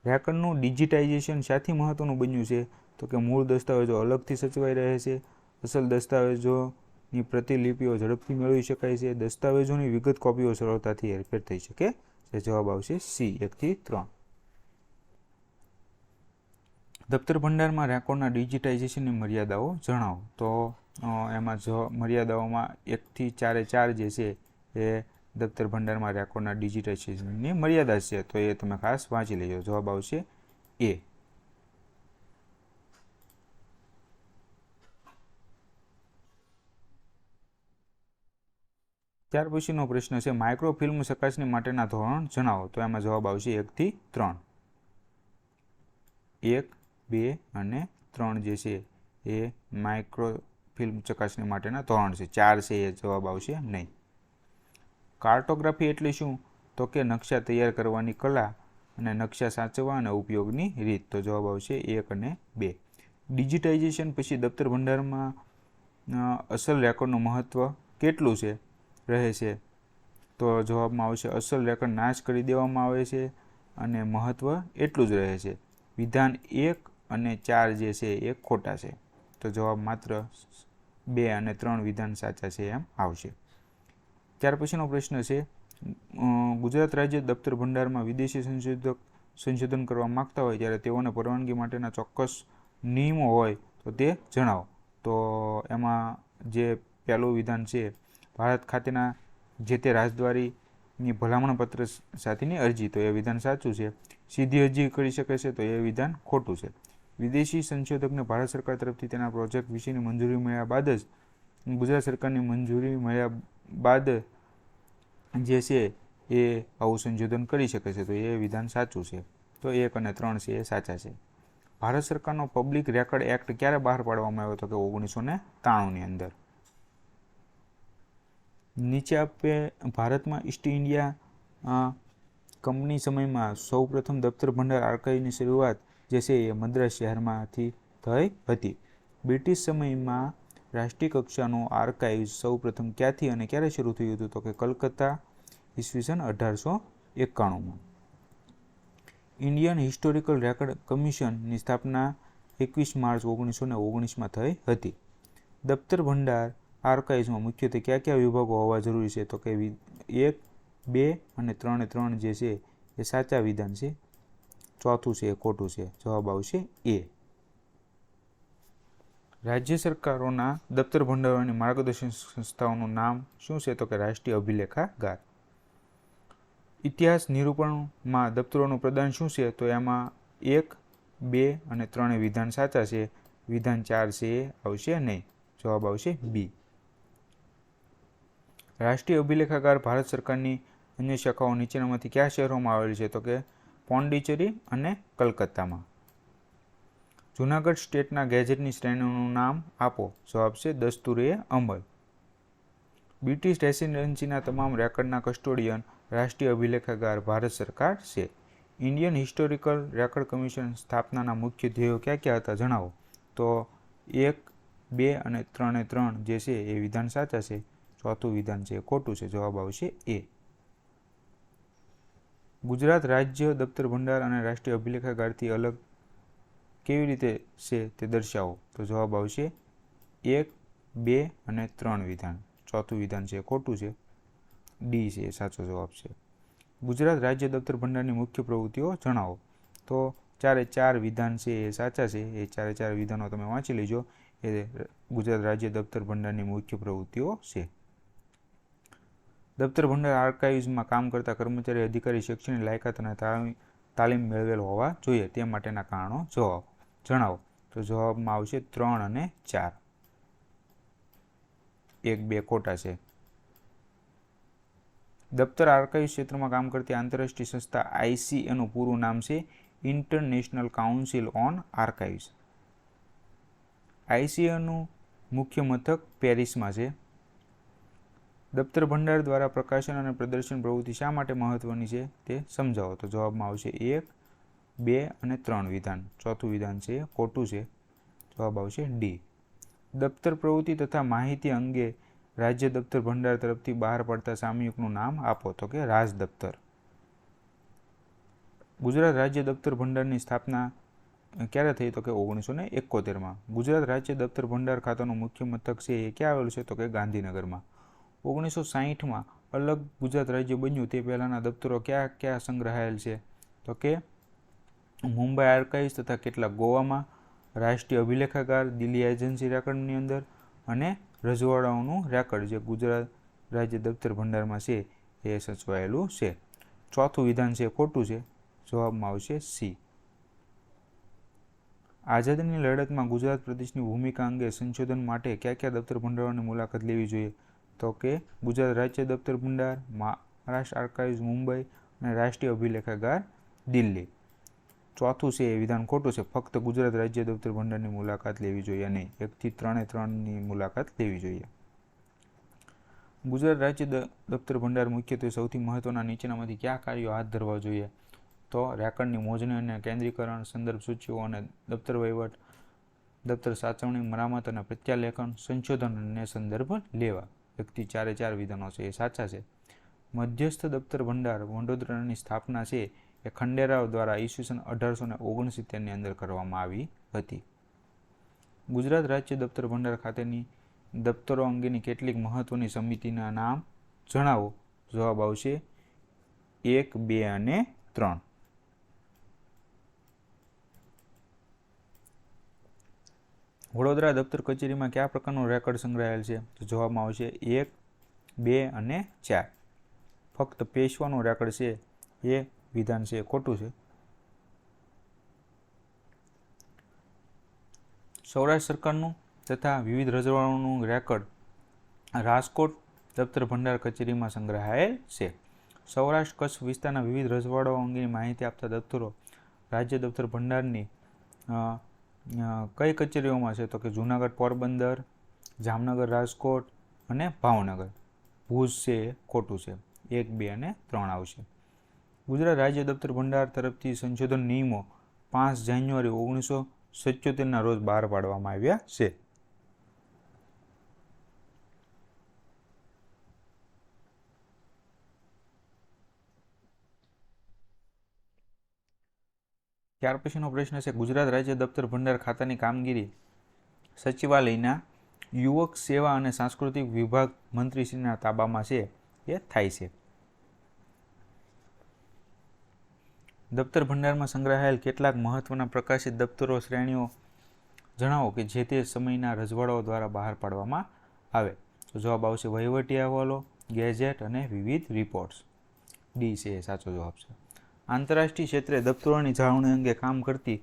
Speaker 1: વ્યાકરણનું ડિજિટાઇઝેશન શાથી મહત્વનું બન્યું છે તો કે મૂળ દસ્તાવેજો અલગથી સચવાઈ રહે છે, અસલ દસ્તાવેજોની પ્રતિલિપિઓ ઝડપથી મેળવી શકાય છે, દસ્તાવેજોની વિગત કોપીઓ સરળતાથી હેરફેર થઈ શકે છે. જવાબ આવશે સી, 1 થી 3. દફતર ભંડારમાં રેકોર્ડના ડિજિટાઇઝેશનની મર્યાદાઓ જણાવો તો એમાં મર્યાદાઓમાં 1 થી 4 જે છે એ દફતર ભંડારમાં રેકોર્ડના ડિજિટાઇઝેશનની મર્યાદા છે, તો એ તમે ખાસ વાંચી લેજો. જવાબ આવશે એ. ત્યાર પછીનો પ્રશ્ન છે માઇક્રોફિલ્મ ચકાસણી માટેના ધોરણ જણાવો તો એમાં જવાબ આવશે 1 થી 3. 1, 2 અને 3 જે છે એ માઇક્રોફિલ્મ ચકાસણી માટેના ધોરણ છે. 4 છે એ જવાબ આવશે નહીં. કાર્ટોગ્રાફી એટલે શું તો કે નકશા તૈયાર કરવાની કલા અને નકશા સાચવવા અને ઉપયોગની રીત. તો જવાબ આવશે 1 અને 2. ડિજિટાઇઝેશન પછી દફતર ભંડારમાં અસલ રેકોર્ડનું મહત્વ કેટલું છે રહે છે તો જવાબમાં આવશે અસલ રેકોર્ડ નાશ કરી દેવામાં આવે છે અને મહત્વ એટલું જ રહે છે. વિધાન 1 અને 4 જે છે એ ખોટા છે. તો જવાબ માત્ર 2 અને 3 વિધાન સાચા છે એમ આવશે. ત્યાર પછીનો પ્રશ્ન છે ગુજરાત રાજ્ય દફતર ભંડારમાં વિદેશી સંશોધન કરવા માગતા હોય ત્યારે તેઓને પરવાનગી માટેના ચોક્કસ નિયમો હોય તો તે જણાવો. તો એમાં જે પહેલું વિધાન છે, ભારત ખાતેના જે તે રાજદ્વારીની ભલામણ પત્ર સાથેની અરજી, તો એ વિધાન સાચું છે. સીધી અરજી કરી શકે છે, તો એ વિધાન ખોટું છે. વિદેશી સંશોધકને ભારત સરકાર તરફથી તેના પ્રોજેક્ટ વિશેની મંજૂરી મળ્યા બાદ જ ગુજરાત સરકારની મંજૂરી મળ્યા બાદ જે છે એ આવું સંશોધન કરી શકે છે, તો એ વિધાન સાચું છે. તો 1 અને 3 છે એ સાચા છે. ભારત સરકારનો પબ્લિક રેકર્ડ એક્ટ ક્યારે બહાર પાડવામાં આવ્યો હતો? કે 1993ની અંદર. નીચે આપે ભારતમાં ઈસ્ટ ઇન્ડિયા કંપની સમયમાં સૌપ્રથમ દફતર ભંડાર આર્કાઇવની શરૂઆત જે છે એ મદ્રાસ શહેરમાંથી થઈ હતી. બ્રિટિશ સમયમાં રાષ્ટ્રીય કક્ષાનું આર્કાઇવ સૌપ્રથમ ક્યાંથી અને ક્યારે શરૂ થયું હતું? તો કે કલકત્તા, ઈસવીસન 1891માં. ઇન્ડિયન હિસ્ટોરિકલ રેકર્ડ કમિશનની સ્થાપના 21 માર્ચ 1919માં થઈ હતી. દફતર ભંડાર આર્કાઇવ્સમાં મુખ્યત્વે કયા કયા વિભાગો હોવા જરૂરી છે? તો કે 1, 2 અને 3 જે છે એ સાચા વિધાન છે. ચોથું છે એ ખોટું છે. જવાબ આવશે એ. રાજ્ય સરકારોના દફતર ભંડારોની માર્ગદર્શન સંસ્થાઓનું નામ શું છે? તો કે રાષ્ટ્રીય અભિલેખાગાર. ઇતિહાસ નિરૂપણમાં દફતરોનું પ્રદાન શું છે? તો એમાં 1, 2 અને 3 વિધાન સાચા છે. વિધાન 4 છે એ આવશે નહીં. જવાબ આવશે બી. રાષ્ટ્રીય અભિલેખાગાર ભારત સરકારની અન્ય શાખાઓ નીચેનામાંથી કયા શહેરોમાં આવેલી છે? તો કે પોંડિચેરી અને કલકત્તામાં. જૂનાગઢ સ્ટેટના ગેઝેટની શ્રેણીનું નામ આપો. જવાબ છે દસ્તુર-એ-અમલ. બ્રિટિશ રેસિડેન્સીના તમામ રેકર્ડના કસ્ટોડિયન રાષ્ટ્રીય અભિલેખાગાર ભારત સરકાર છે. ઇન્ડિયન હિસ્ટોરિકલ રેકર્ડ કમિશન સ્થાપનાના મુખ્ય ધ્યેયો ક્યાં ક્યાં હતા? જણાવો. તો 1, 2 અને 3 જે છે એ વિધાન સાચા છે. ચોથું વિધાન છે ખોટું છે. જવાબ આવશે એ. ગુજરાત રાજ્ય દફતર ભંડાર અને રાષ્ટ્રીય અભિલેખાગારથી અલગ કેવી રીતે છે તે દર્શાવો. તો જવાબ આવશે 1, 2 અને 3 વિધાન. ચોથું વિધાન છે ખોટું છે. ડી છે એ સાચો જવાબ છે. ગુજરાત રાજ્ય દફતર ભંડારની મુખ્ય પ્રવૃત્તિઓ જણાવો. તો 4 વિધાન છે એ સાચા છે. એ 4 વિધાનો તમે વાંચી લેજો. એ ગુજરાત રાજ્ય દફતર ભંડારની મુખ્ય પ્રવૃત્તિઓ છે. દફતર ભંડાર આર્કાઇવ્સમાં કામ કરતા કર્મચારી અધિકારી શૈક્ષણિક લાયકાત અને તાલીમ મેળવેલ હોવા જોઈએ. તે માટેના કારણો જણાવો. તો જવાબમાં આવશે 3 અને 4. 1, 2 ખોટા છે. દફતર આર્કાઇવ્સ ક્ષેત્રમાં કામ કરતી આંતરરાષ્ટ્રીય સંસ્થા ICAનું પૂરું નામ છે ઇન્ટરનેશનલ કાઉન્સિલ ઓન આર્કાઇવ્સ. ICAનું મુખ્ય મથક પેરિસમાં છે. દફતર ભંડાર દ્વારા પ્રકાશન અને પ્રદર્શન પ્રવૃત્તિ શા માટે મહત્વની છે તે સમજાવો. તો જવાબમાં આવશે 1, 2 અને 3 વિધાન. ચોથું વિધાન છે ખોટું છે. જવાબ આવશે ડી. દફતર પ્રવૃત્તિ તથા માહિતી અંગે રાજ્ય દફતર ભંડાર તરફથી બહાર પડતા સામયિકનું નામ આપો. તો કે રાજ દફતર. ગુજરાત રાજ્ય દફતર ભંડારની સ્થાપના ક્યારે થઈ? તો કે 1971માં. ગુજરાત રાજ્ય દફતર ભંડાર ખાતાનું મુખ્ય મથક છે એ ક્યાં આવેલું છે? તો કે ગાંધીનગરમાં. 1960માં અલગ ગુજરાત રાજ્ય બન્યું તે પહેલાંના દફતરો ક્યાં ક્યાં સંગ્રહાયેલ છે? તો કે મુંબઈ આર્કાઇવ્સ તથા કેટલાક ગોવામાં, રાષ્ટ્રીય અભિલેખાગાર, દિલ્હી એજન્સી રેકર્ડની અંદર અને રજવાડાઓનું રેકર્ડ જે ગુજરાત રાજ્ય દફતર ભંડારમાં છે એ સચવાયેલું છે. ચોથું વિધાન છે ખોટું છે. જવાબમાં આવશે સી. આઝાદીની લડતમાં ગુજરાત પ્રદેશની ભૂમિકા અંગે સંશોધન માટે કયા કયા દફતર ભંડારોની મુલાકાત લેવી જોઈએ? તો કે ગુજરાત રાજ્ય દફતર ભંડાર, મહારાષ્ટ્ર આર્કાઇવ્સ મુંબઈ અને રાષ્ટ્રીય અભિલેખાગાર દિલ્હી. ચોથું છે એ વિધાન ખોટું છે. ફક્ત ગુજરાત રાજ્ય દફતર ભંડારની મુલાકાત લેવી જોઈએ નહીં. 1 થી 3ની મુલાકાત લેવી જોઈએ. ગુજરાત રાજ્ય દફતર ભંડાર મુખ્યત્વે સૌથી મહત્વના નીચેનામાંથી કયા કાર્યો હાથ ધરવા જોઈએ? તો રેકર્ડની મોજણી અને કેન્દ્રીકરણ, સંદર્ભ સૂચિઓ અને દફતર વહીવટ, દફતર સાચવણી, મરામત અને પ્રત્યાલેખન, સંશોધન અને સંદર્ભ લેવા. 1 થી 4 વિધાનો છે એ સાચા છે. મધ્યસ્થ દફતર ભંડાર વડોદરાની સ્થાપના છે એ ખંડેરાવ દ્વારા ઈસવીસન 1869ની અંદર કરવામાં આવી હતી. ગુજરાત રાજ્ય દફતર ભંડાર ખાતેની દફતરો અંગેની કેટલીક મહત્વની સમિતિના નામ જણાવો. જવાબ આવશે 1, 2 અને 3. વડોદરા દફતર કચેરીમાં કયા પ્રકારનો રેકોર્ડ સંગ્રહાયેલ છે? તો જવાબમાં આવશે 1, 2 અને 4. ફક્ત પેશવાનો રેકોર્ડ છે એ વિધાન છે ખોટું છે. સૌરાષ્ટ્ર સરકારનું તથા વિવિધ રજવાડાઓનું રેકોર્ડ રાજકોટ દફતર ભંડાર કચેરીમાં સંગ્રહાયેલ છે. સૌરાષ્ટ્ર કચ્છ વિસ્તારના વિવિધ રજવાડાઓ અંગેની માહિતી આપતા દફતરો રાજ્ય દફતર ભંડારની કઈ કચેરીઓમાં છે? તો કે જૂનાગઢ પોરબંદર, જામનગર રાજકોટ અને ભાવનગર. ભુજ છે એ ખોટું છે. 1, 2 અને 3 આવશે. ગુજરાત રાજ્ય દફતર ભંડાર તરફથી સંશોધન નિયમો 5 જાન્યુઆરી 1977 રોજ બહાર પાડવામાં આવ્યા છે. ત્યાર પછીનો પ્રશ્ન છે ગુજરાત રાજ્ય દફતર ભંડાર ખાતાની કામગીરી સચિવાલયના યુવક સેવા અને સાંસ્કૃતિક વિભાગ મંત્રીશ્રીના તાબામાં છે એ થાય છે. દફતર ભંડારમાં સંગ્રહાયેલ કેટલાક મહત્વના પ્રકાશિત દફતરો શ્રેણીઓ જણાવો કે જે તે સમયના રજવાડાઓ દ્વારા બહાર પાડવામાં આવે. તો જવાબ આવશે વહીવટી અહેવાલો, ગેજેટ અને વિવિધ રિપોર્ટ્સ. ડી છે એ સાચો જવાબ છે. આંતરરાષ્ટ્રીય ક્ષેત્રે દફતરોની જાળવણી અંગે કામ કરતી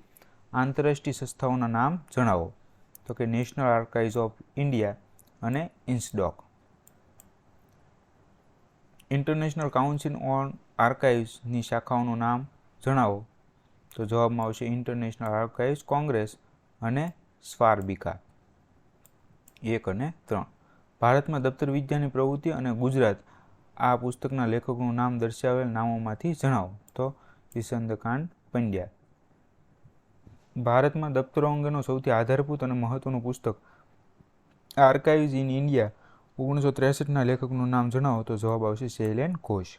Speaker 1: આંતરરાષ્ટ્રીય સંસ્થાઓના નામ જણાવો. તો કે નેશનલ આર્કાઇવ્સ ઓફ ઇન્ડિયા અને ઇન્સડોક. ઇન્ટરનેશનલ કાઉન્સિલ ઓન આર્કાઇવ્સની શાખાઓનું નામ જણાવો. તો જવાબમાં આવશે ઇન્ટરનેશનલ આર્કાઇવ્સ કોંગ્રેસ અને સ્વારબિકા. 1 અને 3. ભારતમાં દફતર વિદ્યાની પ્રવૃત્તિ અને ગુજરાત આ પુસ્તકના લેખકનું નામ દર્શાવેલ નામોમાંથી જણાવો. તો વિસંદકાંડ પંડ્યા. ભારતમાં દફતરો અંગેનો સૌથી આધારભૂત અને મહત્વનું પુસ્તક આર્કાઇવ્સ ઇન ઇન્ડિયા 1963ના લેખકનું નામ જણાવો. તો જવાબ આવશે શૈલેન ઘોષ.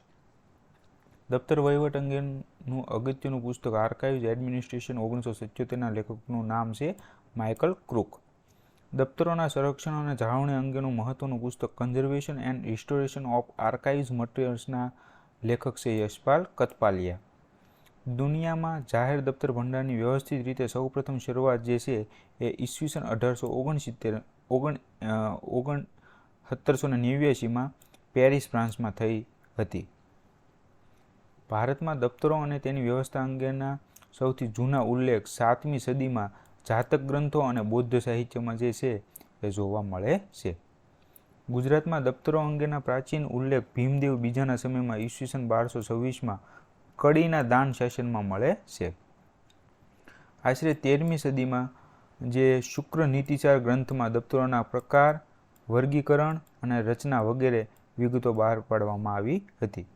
Speaker 1: દફતર વહીવટ અંગેનું અગત્યનું પુસ્તક આર્કાઇવ્સ એડમિનિસ્ટ્રેશન 1977ના લેખકનું નામ છે માઇકલ ક્રુક. દફતરોના સંરક્ષણ અને જાળવણી અંગેનું મહત્વનું પુસ્તક conservation and restoration of archives મટીરિયલ્સના લેખક છે યશપાલ કતપાલિયા. દુનિયામાં જાહેર દફતર ભંડારની વ્યવસ્થિત રીતે સૌપ્રથમ શરૂઆત જે છે એ ઈસવીસન 1789માં પેરિસ ફ્રાન્સમાં થઈ હતી. ભારતમાં દફતરો અને તેની વ્યવસ્થા અંગેના સૌથી જૂના ઉલ્લેખ 7મી સદીમાં જાતક ગ્રંથો અને બૌદ્ધ સાહિત્યમાં જે છે એ જોવા મળે છે. ગુજરાતમાં દફતરો અંગેના પ્રાચીન ઉલ્લેખ ભીમદેવ બીજાના સમયમાં ઈસવીસન 1226માં કડીના દાન શાસનમાં મળે છે. આશરે 13મી સદીમાં જે શુક્ર નીતિચાર ગ્રંથમાં દફતરોના પ્રકાર, વર્ગીકરણ અને રચના વગેરે વિગતો બહાર પાડવામાં આવી હતી.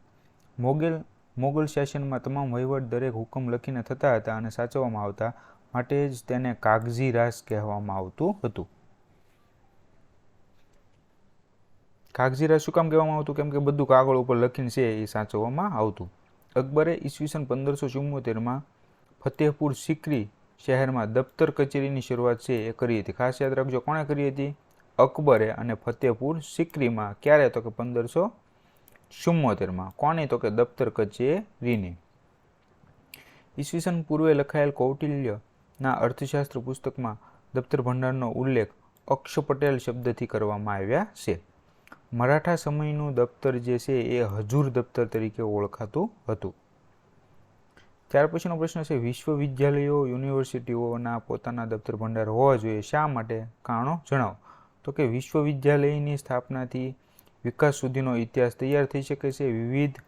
Speaker 1: મોગલ શાસનમાં તમામ વહીવટ દરેક હુકમ લખીને થતા હતા અને સાચવવામાં આવતા, માટે જ તેને કાગઝી રાજ કહેવામાં આવતું હતું. કાગઝી રાજ શું કામ કહેવામાં આવતું? કેમ કે બધું કાગળ ઉપર લખીને છે એ સાચવવામાં આવતું. અકબરે ઈસવીસન 1574માં ફતેહપુર સિકરી શહેરમાં દફતર કચેરીની શરૂઆત છે એ કરી હતી. ખાસ યાદ રાખજો, કોણે કરી હતી? અકબરે. અને ફતેહપુર સિકરીમાં ક્યારે? તો કે 1574માં. કોની? તો કે દફતર કચેરીની. ઈસવીસન પૂર્વે લખાયેલ કૌટિલ્યના અર્થશાસ્ત્ર પુસ્તકમાં દફતર ભંડારનો ઉલ્લેખ અક્ષપટેલ શબ્દથી કરવામાં આવ્યા છે. મરાઠા સમયનું દફતર જે છે એ હજૂર દફતર તરીકે ઓળખાતું હતું. ત્યાર પછીનો પ્રશ્ન છે વિશ્વવિદ્યાલયો યુનિવર્સિટીઓના પોતાના દફતર ભંડાર હોવા જોઈએ. શા માટે? કારણો જણાવો. તો કે વિશ્વવિદ્યાલયની સ્થાપનાથી વિકાસ સુધીનો ઇતિહાસ તૈયાર થઈ શકે છે. વિવિધ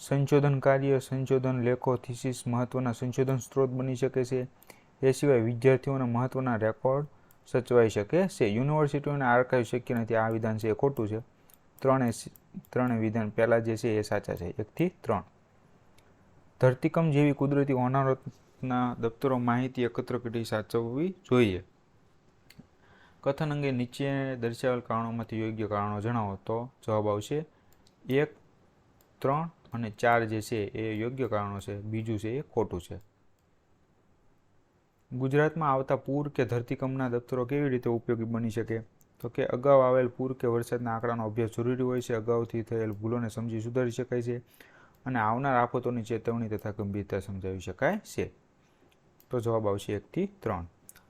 Speaker 1: સંશોધન કાર્ય, સંશોધન લેખો, થીસીસ મહત્વના સંશોધન સ્ત્રોત બની શકે છે. એ સિવાય વિદ્યાર્થીઓના મહત્વના રેકોર્ડ સચવાઈ શકે છે. યુનિવર્સિટીઓના આર્કાઇવ શક્ય નથી. આ વિધાન છે એ ખોટું છે. ત્રણે વિધાન પહેલાં જે છે એ સાચા છે. 1 થી 3. ધરતીકંપ જેવી કુદરતી હોનારતના દફતરો માહિતી એકત્ર કરી સાચવવી જોઈએ. કથન અંગે નીચે દર્શાવેલ કારણોમાંથી યોગ્ય કારણો જણાવો. તો જવાબ આવશે 1, 3 અને 4 જે છે એ યોગ્ય કારણો છે. બીજું છે એ ખોટું છે. ગુજરાતમાં આવતા પૂર કે ધરતીકંપના દફતરો કેવી રીતે ઉપયોગી બની શકે? તો કે અગાઉ આવેલ પૂર કે વરસાદના આંકડાનો અભ્યાસ જરૂરી હોય છે, અગાઉથી થયેલ ભૂલોને સમજી સુધારી શકાય છે અને આવનાર આફતોની ચેતવણી તથા ગંભીરતા સમજાવી શકાય છે. તો જવાબ આવશે 1 થી 3.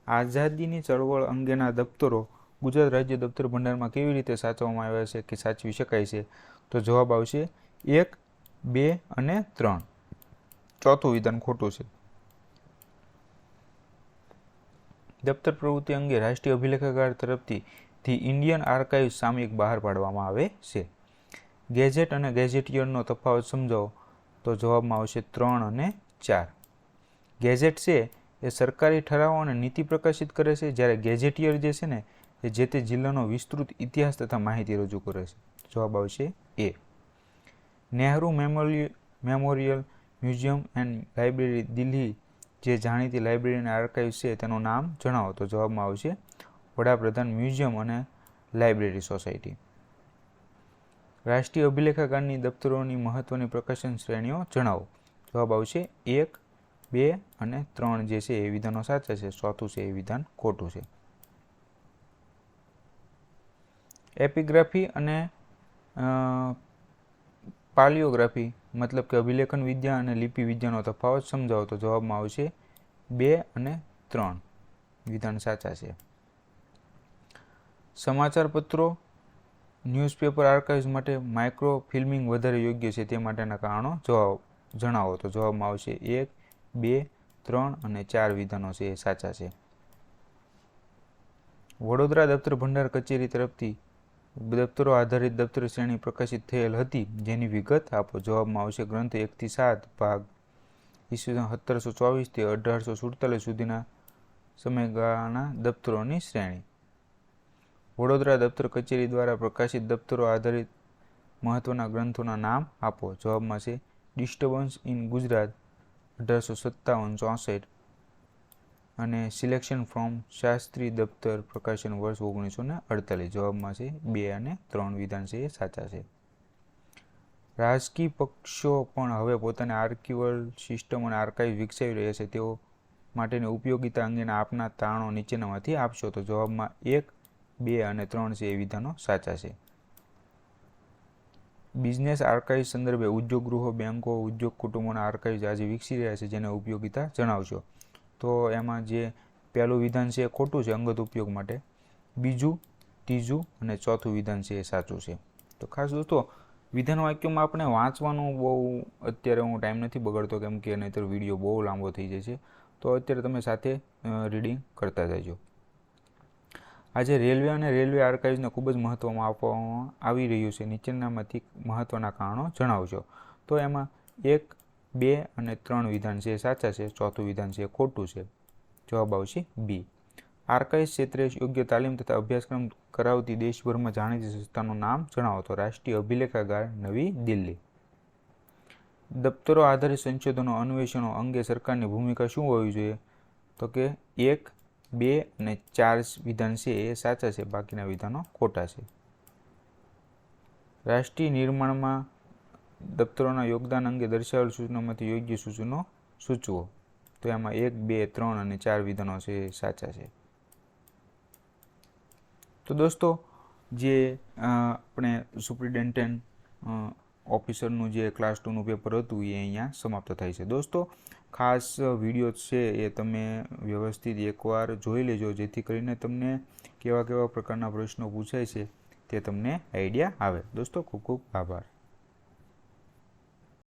Speaker 1: આઝાદીની ચળવળ અંગેના દફતરો ગુજરાત રાજ્ય દફતર ભંડારમાં કેવી રીતે સાચવવામાં આવ્યા છે કે સાચવી શકાય છે? તો જવાબ આવશે 1, 2 અને 3. ચોથું વિધાન ખોટું છે. દફતર પ્રવૃત્તિ અંગે રાષ્ટ્રીય અભિલેખાગાર તરફથી ધી ઇન્ડિયન આર્કાઇવ્સ સામયિક બહાર પાડવામાં આવે છે. ગેઝેટ અને ગેઝેટિયરનો તફાવત સમજાવો. તો જવાબમાં આવશે 3 અને 4. ગેઝેટ છે એ સરકારી ઠરાવો અને નીતિ પ્રકાશિત કરે છે, જ્યારે ગેઝેટિયર જે છે ને એ જે તે જિલ્લાનો વિસ્તૃત ઇતિહાસ તથા માહિતી રજૂ કરે છે. જવાબ આવશે એ. Nehru memorial museum and library Delhi જે જાણીતી લાઇબ્રેરી અને આર્કાઇવ્સ છે તેનું નામ જણાવો. તો જવાબમાં આવશે વડાપ્રધાન મ્યુઝિયમ અને લાઇબ્રેરી સોસાયટી. રાષ્ટ્રીય અભિલેખાગારની દફતરોની મહત્વની પ્રકાશન શ્રેણીઓ જણાવો. જવાબ આવશે 1, 2 અને 3 જે છે એ વિધાનો સાચા છે, ચોથું છે એ વિધાન ખોટું છે. એપિગ્રાફી અને પાલિયોગ્રાફી મતલબ કે અભિલેખન વિદ્યા અને લિપિ વિદ્યાનો તફાવત સમજાવો. તો જવાબમાં આવશે 2 અને 3 વિધાન સાચા છે. સમાચાર પત્રો ન્યૂઝપેપર આર્કાઇવ્સ માટે માઇક્રો ફિલ્મિંગ વધારે યોગ્ય છે તે માટેના કારણો જણાવો. તો જવાબમાં આવશે 1, 2, 3 અને 4 વિધાનો છે એ સાચા છે. વડોદરા દફતર ભંડાર કચેરી તરફથી દફતરો આધારિત દફતર શ્રેણી પ્રકાશિત થયેલ હતી, જેની વિગત આપો. જવાબમાં આવશે ગ્રંથ 1 થી 7 ભાગ ઈસવીસન 1724 થી 1847 સુધીના સમયગાળાના દફતરોની શ્રેણી. વડોદરા દફતર કચેરી દ્વારા પ્રકાશિત દફતરો આધારિત મહત્વના ગ્રંથોના નામ આપો. જવાબમાં છે ડિસ્ટર્બન્સ ઇન ગુજરાત 1857-64 અને સિલેક્શન ફ્રોમ શાસ્ત્રી દફતર પ્રકાશન વર્ષ 1948. જવાબમાં છે 2 અને 3 વિધાન છે એ સાચા છે. રાજકીય પક્ષો પણ હવે પોતાની આર્કિવલ સિસ્ટમ અને આર્કાઇવ વિકસાવી રહ્યા છે, તેઓ માટેની ઉપયોગિતા અંગેના આપના તારણો નીચેનામાંથી આપશો. તો જવાબમાં 1, 2 અને 3 છે એ વિધાનો સાચા છે. બિઝનેસ આર્કાઇવ સંદર્ભે ઉદ્યોગ ગૃહો, બેંકો, ઉદ્યોગ કુટુંબોના આર્કાઇવ્સ આજે વિકસી રહ્યા છે, જેને ઉપયોગિતા જણાવશો. તો એમાં જે પહેલું વિધાન છે એ ખોટું છે અંગત ઉપયોગ માટે, બીજું, ત્રીજું અને ચોથું વિધાન છે એ સાચું છે. તો ખાસ દોસ્તો વિધાન વાક્યોમાં આપણે વાંચવાનું બહુ અત્યારે હું ટાઈમ નથી બગાડતો, કેમ કે નહીંતર વિડીયો બહુ લાંબો થઈ જાય છે. તો અત્યારે તમે સાથે રીડિંગ કરતા જજો. આજે રેલવે અને રેલવે આર્કાઇવ્સને ખૂબ જ મહત્વમાં આપવામાં આવી રહ્યું છે. નીચેનામાંથી મહત્વના કારણો જણાવશો. તો એમાં 1, 2 અને 3 વિધાન છે એ સાચા છે, ચોથું વિધાન છે એ ખોટું છે. જવાબ આવશે બી. આર્કાઇવ્સ ક્ષેત્રે યોગ્ય તાલીમ તથા અભ્યાસક્રમ કરાવતી દેશભરમાં જાણીતી સંસ્થાનું નામ જણાવો. તો રાષ્ટ્રીય અભિલેખાગાર નવી દિલ્હી. દફતરો આધારિત સંશોધનો અન્વેષણો અંગે સરકારની ભૂમિકા શું હોવી જોઈએ? તો કે 1, 2 અને 4 વિધાન છે એ સાચા છે, બાકીના વિધાનો ખોટા છે. રાષ્ટ્રીય નિર્માણમાં દફતરોના યોગદાન અંગે દર્શાવેલ સૂચનામાંથી યોગ્ય સૂચનો સૂચવો. તો એમાં 1, 2, 3 અને 4 વિધાનો છે એ સાચા છે. તો દોસ્તો જે આપણે સુપ્રિન્ટેન્ડન્ટ ઓફિસરનું જે ક્લાસ 2નું પેપર હતું એ અહીંયા સમાપ્ત થાય છે. દોસ્તો ખાસ વિડીયો છે એ તમે વ્યવસ્થિત એકવાર જોઈ લેજો, જેથી કરીને તમને કેવા કેવા પ્રકારના પ્રશ્નો પૂછાય છે તે તમને આઈડિયા આવે. દોસ્તો ખૂબ ખૂબ આભાર.